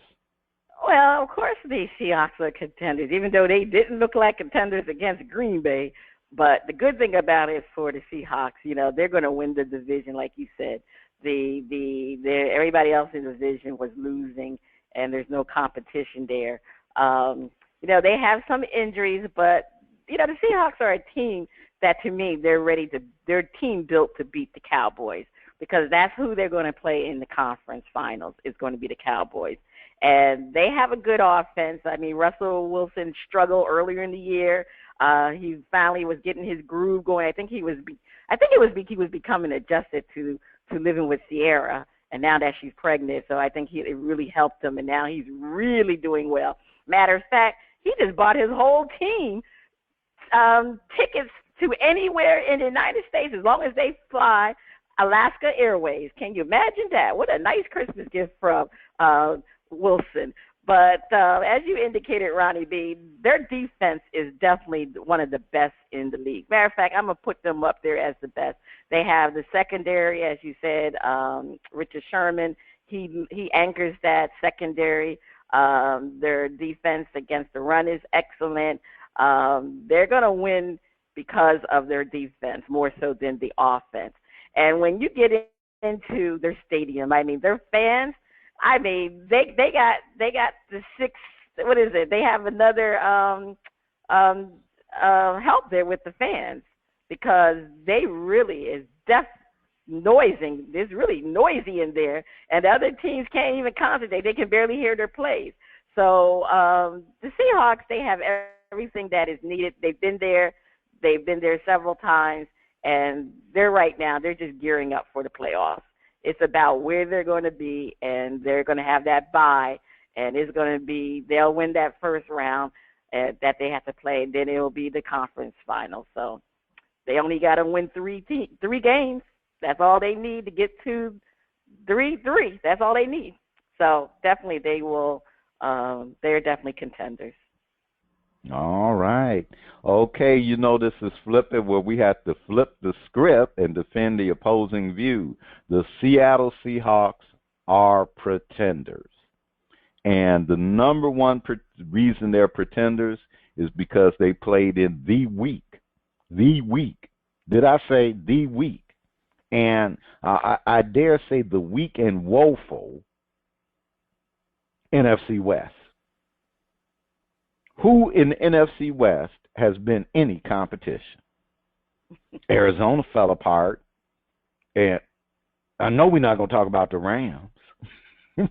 S3: Well, of course the Seahawks are contenders, even though they didn't look like contenders against Green Bay. But the good thing about it for the Seahawks, they're going to win the division, like you said. Everybody else in the division was losing, and there's no competition there. They have some injuries, but the Seahawks are a team that, to me, they're team built to beat the Cowboys. because that's who they're going to play in the conference finals. Is going to be the Cowboys. And they have a good offense. I mean, Russell Wilson struggled earlier in the year. He finally was getting his groove going. I think he was becoming adjusted to living with Sierra, and now that she's pregnant, so I think it really helped him, and now he's really doing well. Matter of fact, he just bought his whole team tickets to anywhere in the United States as long as they fly Alaska Airways. Can you imagine that? What a nice Christmas gift from Wilson. But as you indicated, Ronnie B., their defense is definitely one of the best in the league. Matter of fact, I'm going to put them up there as the best. They have the secondary, as you said, Richard Sherman. He anchors that secondary. Their defense against the run is excellent. They're going to win because of their defense more so than the offense. And when you get into their stadium, I mean, their fans, I mean, they got the six. What is it? They have another help there with the fans because they really is noising. It's really noisy in there, and the other teams can't even concentrate. They can barely hear their plays. So the Seahawks, they have everything that is needed. They've been there. They've been there several times, and they're just gearing up for the playoffs. It's about where they're going to be, and they're going to have that bye, and it's going to be they'll win that first round that they have to play, and then it will be the conference final. So they only got to win three games. That's all they need to get to 3-3. That's all they need. So definitely they will. They're definitely contenders.
S1: All right. Okay, this is Flip It, where we have to flip the script and defend the opposing view. The Seattle Seahawks are pretenders. And the number one reason they're pretenders is because they played in the week. The week. Did I say the week? And I dare say the weak and woeful NFC West. Who in the NFC West has been any competition? Arizona fell apart. And I know we're not going to talk about the Rams. I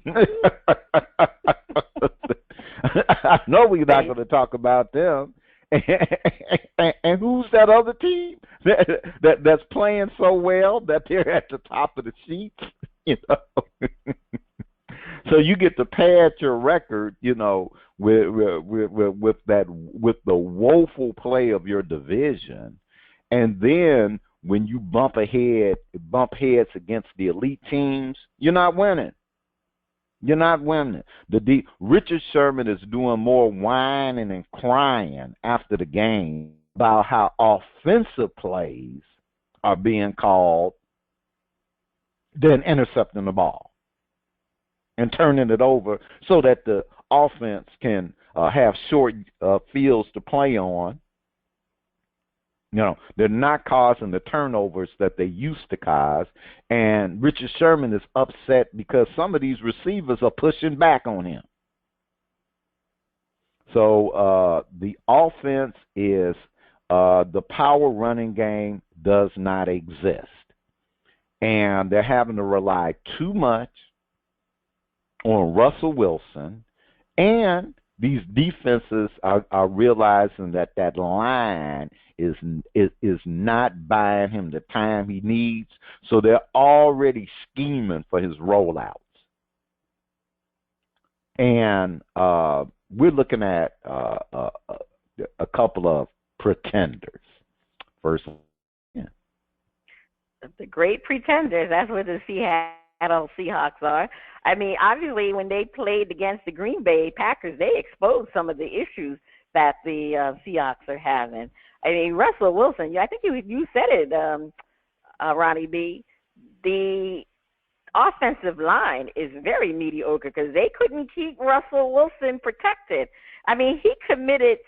S1: know we're not going to talk about them. And who's that other team that's playing so well that they're at the top of the sheet? So you get to pad your record, with the woeful play of your division, and then when you bump heads against the elite teams, you're not winning. You're not winning. Richard Sherman is doing more whining and crying after the game about how offensive plays are being called than intercepting the ball and turning it over so that the offense can have short fields to play on. They're not causing the turnovers that they used to cause, and Richard Sherman is upset because some of these receivers are pushing back on him. So the offense is the power running game does not exist, and they're having to rely too much on Russell Wilson, and these defenses are realizing that line is not buying him the time he needs, so they're already scheming for his rollouts. And we're looking at a couple of pretenders. First,
S3: the great pretenders. That's what the Seattle Seahawks are. I mean, obviously, when they played against the Green Bay Packers, they exposed some of the issues that the Seahawks are having. I mean, Russell Wilson, I think you said it, Ronnie B. The offensive line is very mediocre because they couldn't keep Russell Wilson protected. I mean, he committed,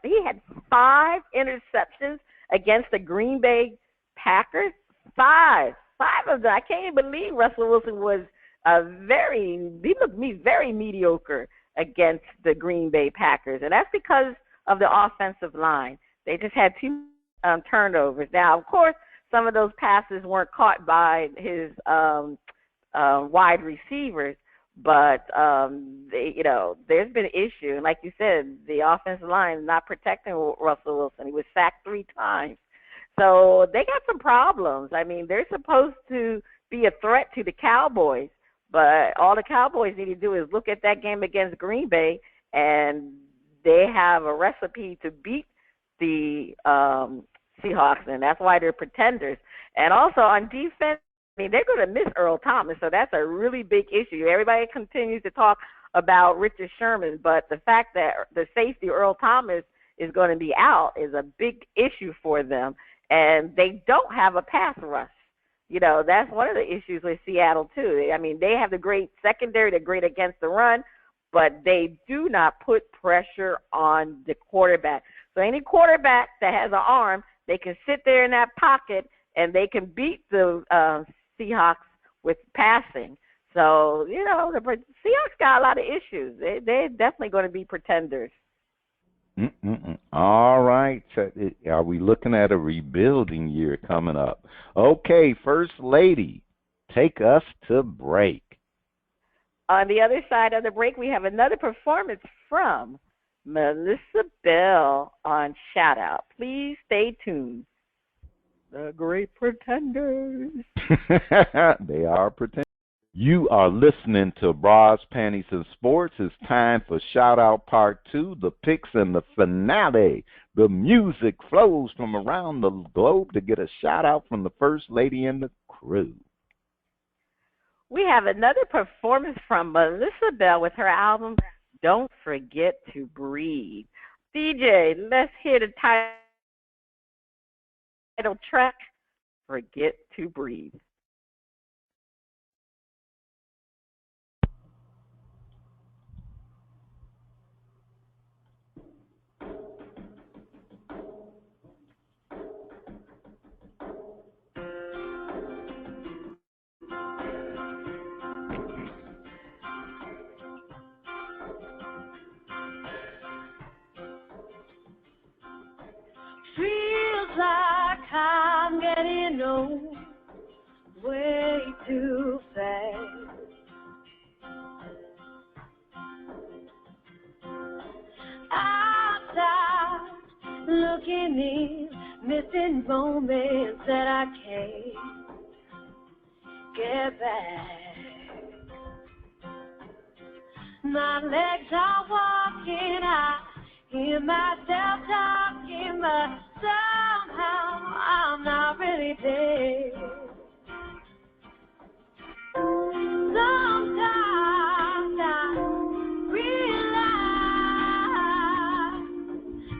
S3: he had 5 interceptions against the Green Bay Packers? 5 of them. I can't even believe Russell Wilson was he looked very mediocre against the Green Bay Packers, and that's because of the offensive line. They just had 2 turnovers. Now, of course, some of those passes weren't caught by his wide receivers. But there's been an issue, and like you said, the offensive line not protecting Russell Wilson. He was sacked 3 times, so they got some problems. I mean, they're supposed to be a threat to the Cowboys, but all the Cowboys need to do is look at that game against Green Bay, and they have a recipe to beat the Seahawks, and that's why they're pretenders. And also on defense, I mean, they're going to miss Earl Thomas, so that's a really big issue. Everybody continues to talk about Richard Sherman, but the fact that the safety Earl Thomas is going to be out is a big issue for them, and they don't have a pass rush. That's one of the issues with Seattle, too. I mean, they have the great secondary, they're great against the run, but they do not put pressure on the quarterback. So any quarterback that has an arm, they can sit there in that pocket, and they can beat the Seahawks with passing. So, the Seahawks got a lot of issues. They're definitely going to be pretenders.
S1: All right. So are we looking at a rebuilding year coming up? Okay, First Lady, take us to break.
S3: On the other side of the break, we have another performance from Melissa Bell on Shout Out. Please stay tuned. The Great Pretenders.
S1: They are pretenders. You are listening to Bras, Panties, and Sports. It's time for Shout Out Part 2, the picks and the finale. The music flows from around the globe to get a shout out from the First Lady and the crew.
S3: We have another performance from Melissa Bell with her album, Don't Forget to Breathe. DJ, let's hear the title track, Forget to Breathe.
S2: Feels like I'm getting old way too fast. Outside, looking in, missing moments that I can't get back. My legs are walking, I hear myself talking, but somehow I'm not really there. Sometimes I realize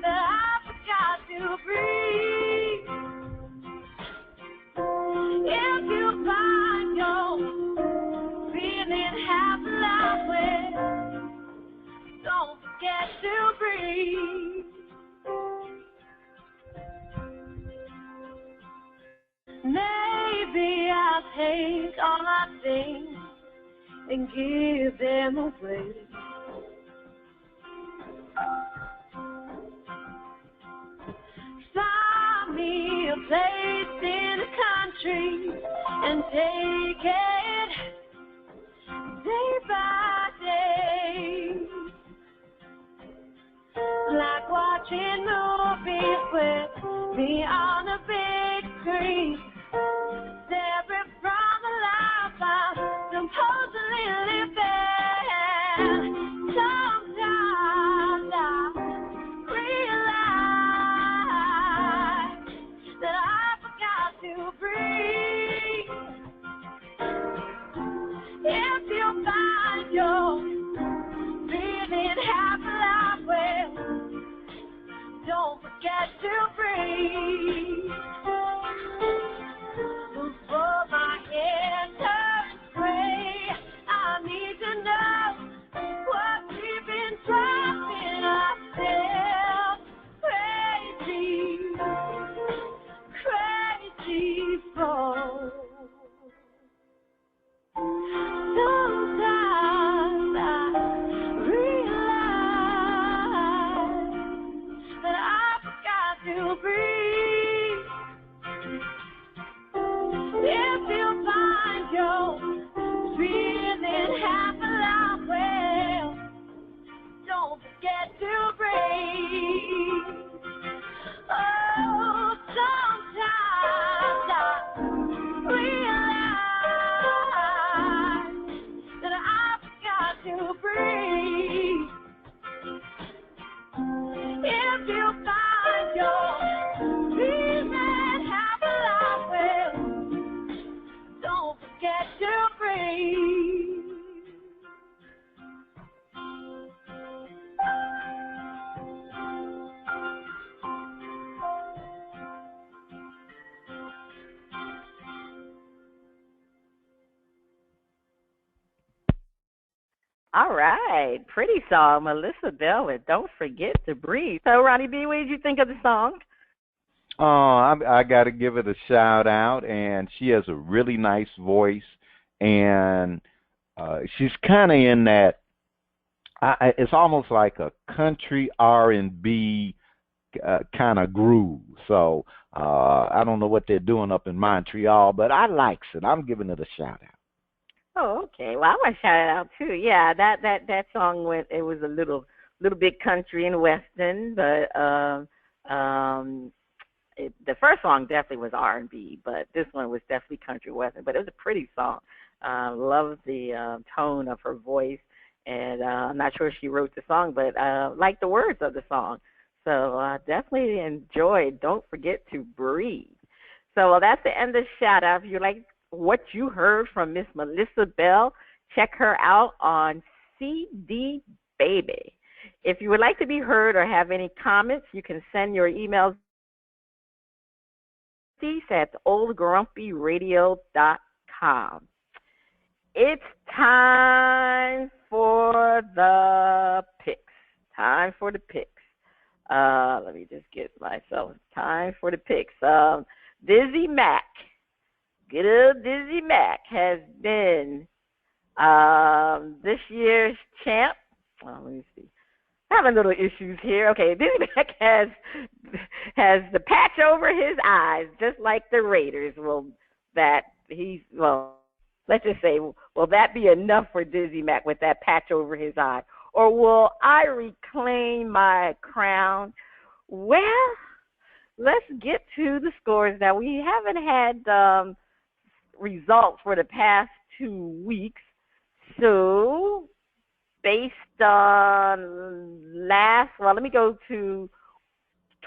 S2: that I forgot to breathe. If you find your feeling half alive, don't forget to breathe. Maybe I'll take all my things and give them away. Find me a place in the country and take it day by day. Like watching movies with me on a big screen, separate from the life I'm supposedly living. Sometimes I realize that I forgot to breathe. If you find your breathing half alive, well, don't forget to breathe.
S3: All right. Pretty song, Melissa Bell with Don't Forget to Breathe. So, Ronnie B., what did you think of the song?
S1: Oh, I got to give it a shout out, and she has a really nice voice, and she's kind of in that. It's almost like a country R&B kind of groove. So I don't know what they're doing up in Montreal, but I likes it. I'm giving it a shout out.
S3: Oh, okay. Well, I want to shout it out too. Yeah, that song went. It was a little bit country and western, but the first song definitely was R&B, but this one was definitely country western. But it was a pretty song. Love the tone of her voice, and I'm not sure if she wrote the song, but like the words of the song. So definitely enjoyed. Don't forget to breathe. So well, that's the end of shout out. If you like what you heard from Miss Melissa Bell, check her out on CD Baby. If you would like to be heard or have any comments, you can send your emails at oldgrumpyradio.com. It's time for the picks. Time for the picks. Let me just get myself. Time for the picks. Dizzy Mac. Good old Dizzy Mac has been this year's champ. Let me see. Having little issues here. Okay, Dizzy Mac has the patch over his eyes, just like the Raiders. Let's just say, will that be enough for Dizzy Mac with that patch over his eye? Or will I reclaim my crown? Well, let's get to the scores now. We haven't had results for the past 2 weeks. So, based on let me go to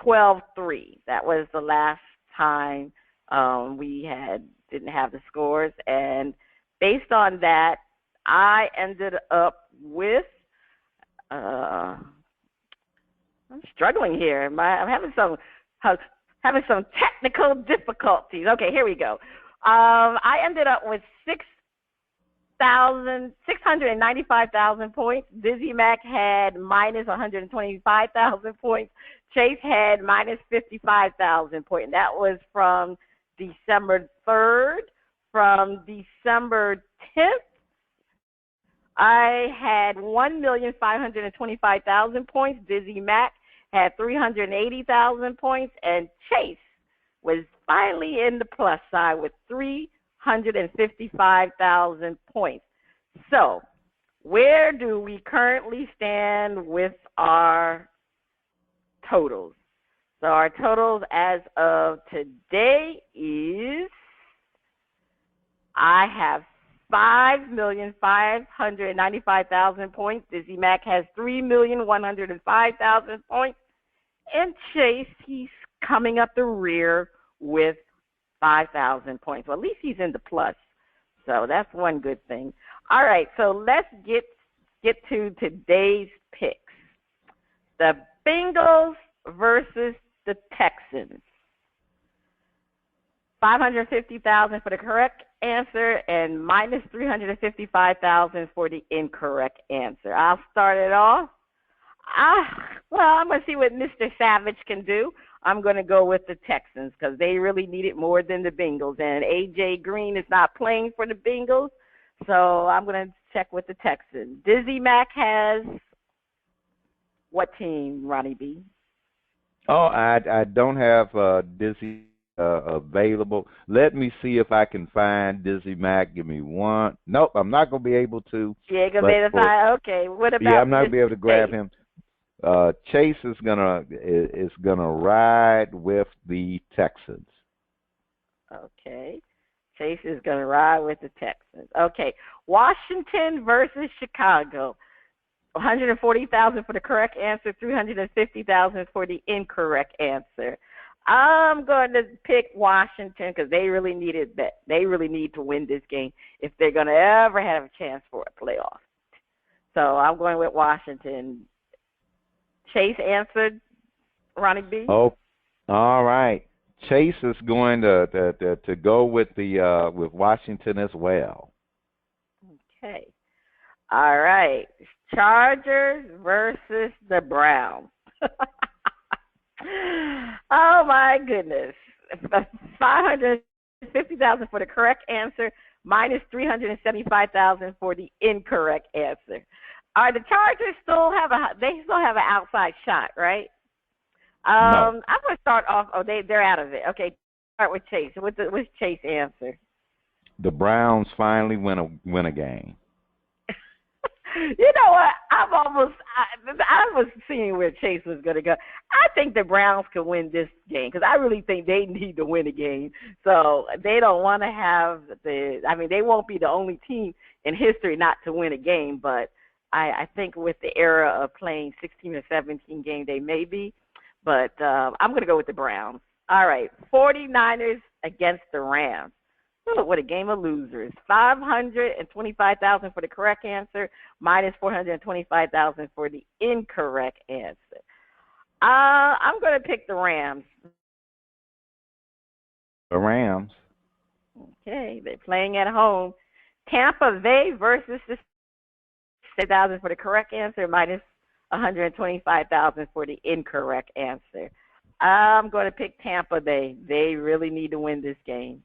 S3: 12-3. That was the last time we didn't have the scores. And based on that, I ended up with I'm struggling here. I'm having some technical difficulties. Okay, here we go. I ended up with 695,000 points. Dizzy Mac had minus 125,000 points. Chase had minus 55,000 points. And that was from December 3rd. From December 10th, I had 1,525,000 points. Dizzy Mac had 380,000 points, and Chase was finally in the plus side with 355,000 points. So, where do we currently stand with our totals? So, our totals as of today is I have 5,595,000 points. Dizzy Mac has 3,105,000 points. And Chase, he's coming up the rear with 5,000 points. Well, at least he's in the plus. So that's one good thing. All right, so let's get to today's picks. The Bengals versus the Texans. 550,000 for the correct answer and minus 355,000 for the incorrect answer. I'll start it off. I'm going to see what Mr. Savage can do. I'm going to go with the Texans because they really need it more than the Bengals. And A.J. Green is not playing for the Bengals, so I'm going to check with the Texans. Dizzy Mac has what team, Ronnie B?
S1: Oh, I don't have Dizzy available. Let me see if I can find Dizzy Mac. Give me one. Nope, I'm not going to be able to.
S3: Yeah, going to be able to find. Okay, what about?
S1: Yeah, I'm not going to be able to grab him. Chase is gonna ride with the Texans.
S3: Okay, Chase is gonna ride with the Texans. Okay, Washington versus Chicago. 140,000 for the correct answer, 350,000 for the incorrect answer. I'm going to pick Washington because they really needed that. They really need to win this game if they're going to ever have a chance for a playoff. So I'm going with Washington. Chase answered, Ronnie B.
S1: Oh, all right. Chase is going to go with the with Washington as well.
S3: Okay. All right. Chargers versus the Browns. Oh my goodness. 550,000 for the correct answer, minus 375,000 for the incorrect answer. All right, the Chargers still have an outside shot, right?
S1: No.
S3: I'm gonna start off. Oh, they're out of it. Okay, start with Chase. What's Chase answer?
S1: The Browns finally win a game.
S3: You know what? I was seeing where Chase was going to go. I think the Browns could win this game because I really think they need to win a game. So they don't want to have they won't be the only team in history not to win a game, but I think with the era of playing 16 or 17 games, they may be. But I'm going to go with the Browns. All right, 49ers against the Rams. Oh, what a game of losers. 525,000 for the correct answer, minus 425,000 for the incorrect answer. I'm going to pick the Rams.
S1: The Rams.
S3: Okay, they're playing at home. Tampa Bay versus the 6,000 for the correct answer, minus 125,000 for the incorrect answer. I'm going to pick Tampa Bay. They really need to win this game.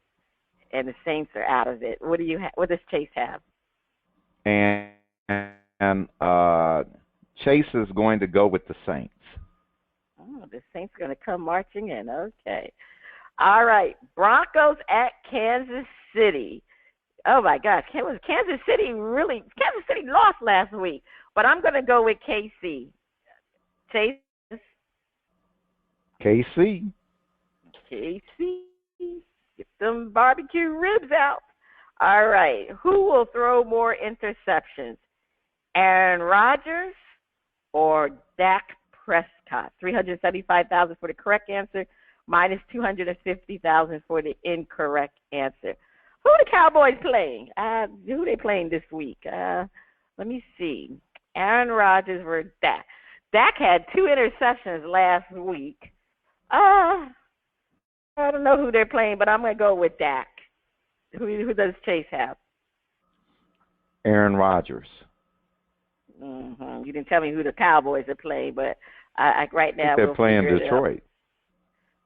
S3: And the Saints are out of it. What does Chase have?
S1: And Chase is going to go with the Saints.
S3: Oh, the Saints are going to come marching in. Okay. All right. Broncos at Kansas City. Oh, my gosh. Kansas City lost last week. But I'm going to go with KC. Chase?
S1: KC.
S3: KC. Get them barbecue ribs out. All right. Who will throw more interceptions? Aaron Rodgers or Dak Prescott? 375,000 for the correct answer, minus 250,000 for the incorrect answer. Who are the Cowboys playing? Who are they playing this week? Let me see. Aaron Rodgers versus Dak. Dak had 2 interceptions last week. I don't know who they're playing, but I'm going to go with Dak. Who does Chase have?
S1: Aaron Rodgers.
S3: Mm-hmm. You didn't tell me who the Cowboys are playing, but right now
S1: they're playing Detroit.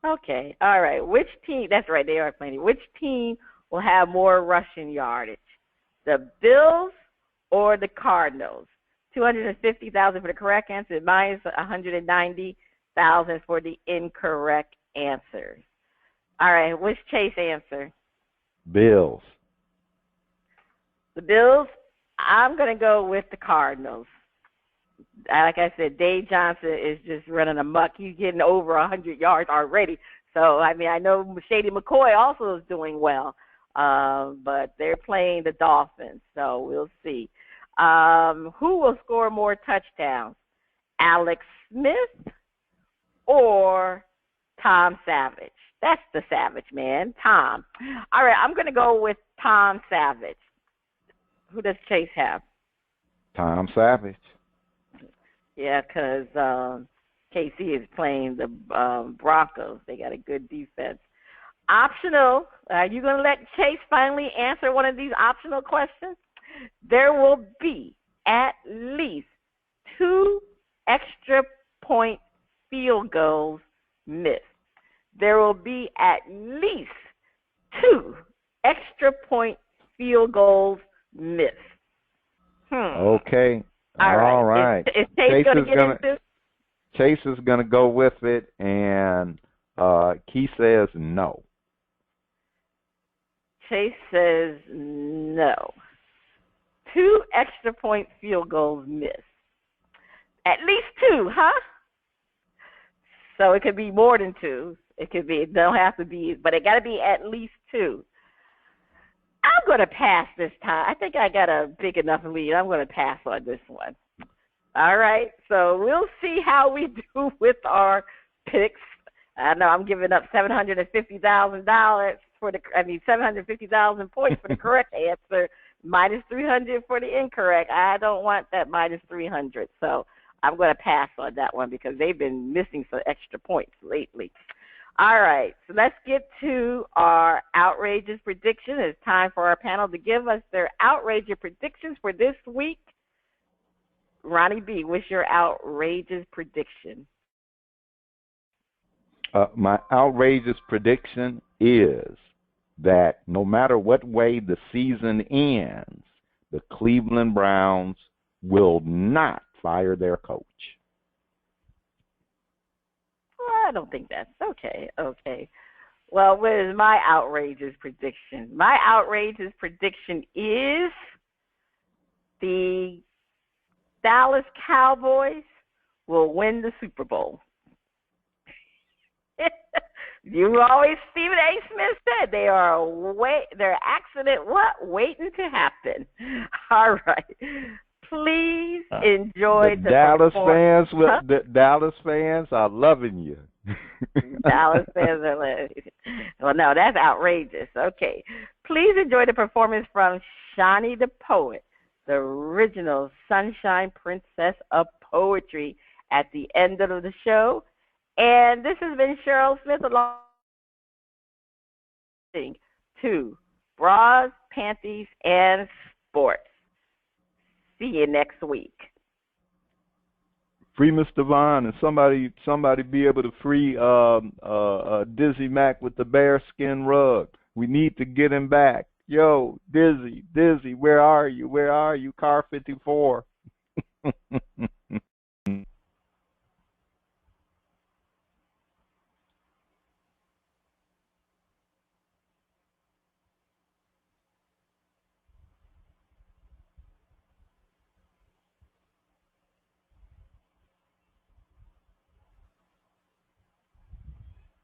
S3: Okay. All right. Which team? That's right. They are playing. Which team will have more rushing yardage? The Bills or the Cardinals? 250,000 for the correct answer, minus 190,000 for the incorrect answer. All right, what's Chase answer?
S1: Bills.
S3: The Bills? I'm going to go with the Cardinals. Like I said, Dave Johnson is just running amok. He's getting over 100 yards already. So, I know Shady McCoy also is doing well. But they're playing the Dolphins, so we'll see. Who will score more touchdowns? Alex Smith or Tom Savage? That's the Savage, man. Tom. All right, I'm going to go with Tom Savage. Who does Chase have?
S1: Tom Savage.
S3: Yeah, because KC is playing the Broncos. They got a good defense. Optional. Are you going to let Chase finally answer one of these optional questions? There will be at least 2 extra point field goals missed. There will be at least 2 extra point field goals missed.
S1: Okay.
S3: All right. Is Chase going to get into?
S1: Chase is going to go with it, and Key says no.
S3: Chase says no. 2 extra point field goals missed. At least 2, huh? So it could be more than 2. It don't have to be, but it got to be at least 2. I'm going to pass this time. I think I got a big enough lead. I'm going to pass on this one. All right. So we'll see how we do with our picks. I know I'm giving up $750,000 750,000 points for the correct answer, minus 300 for the incorrect. I don't want that minus 300. So I'm going to pass on that one because they've been missing some extra points lately. All right, so let's get to our outrageous prediction. It's time for our panel to give us their outrageous predictions for this week. Ronnie B., what's your outrageous prediction?
S1: My outrageous prediction is that no matter what way the season ends, the Cleveland Browns will not fire their coach.
S3: Well, I don't think that's okay. Okay. Well, what is my outrageous prediction? My outrageous prediction is the Dallas Cowboys will win the Super Bowl. You always Stephen A. Smith said they're accident waiting to happen. All right. Please enjoy the
S1: Dallas fans.
S3: Huh?
S1: The Dallas fans are loving you.
S3: Dallas fans are loving you. Well, no, that's outrageous. Okay. Please enjoy the performance from Shawnee the Poet, the original Sunshine Princess of Poetry, at the end of the show. And this has been Cheryl Smith along to Bras, Panties, and Sports. See you next week.
S1: Free Mr. Vaughn, and somebody be able to free Dizzy Mac with the bearskin rug. We need to get him back. Yo, Dizzy, where are you? Where are you? Car 54.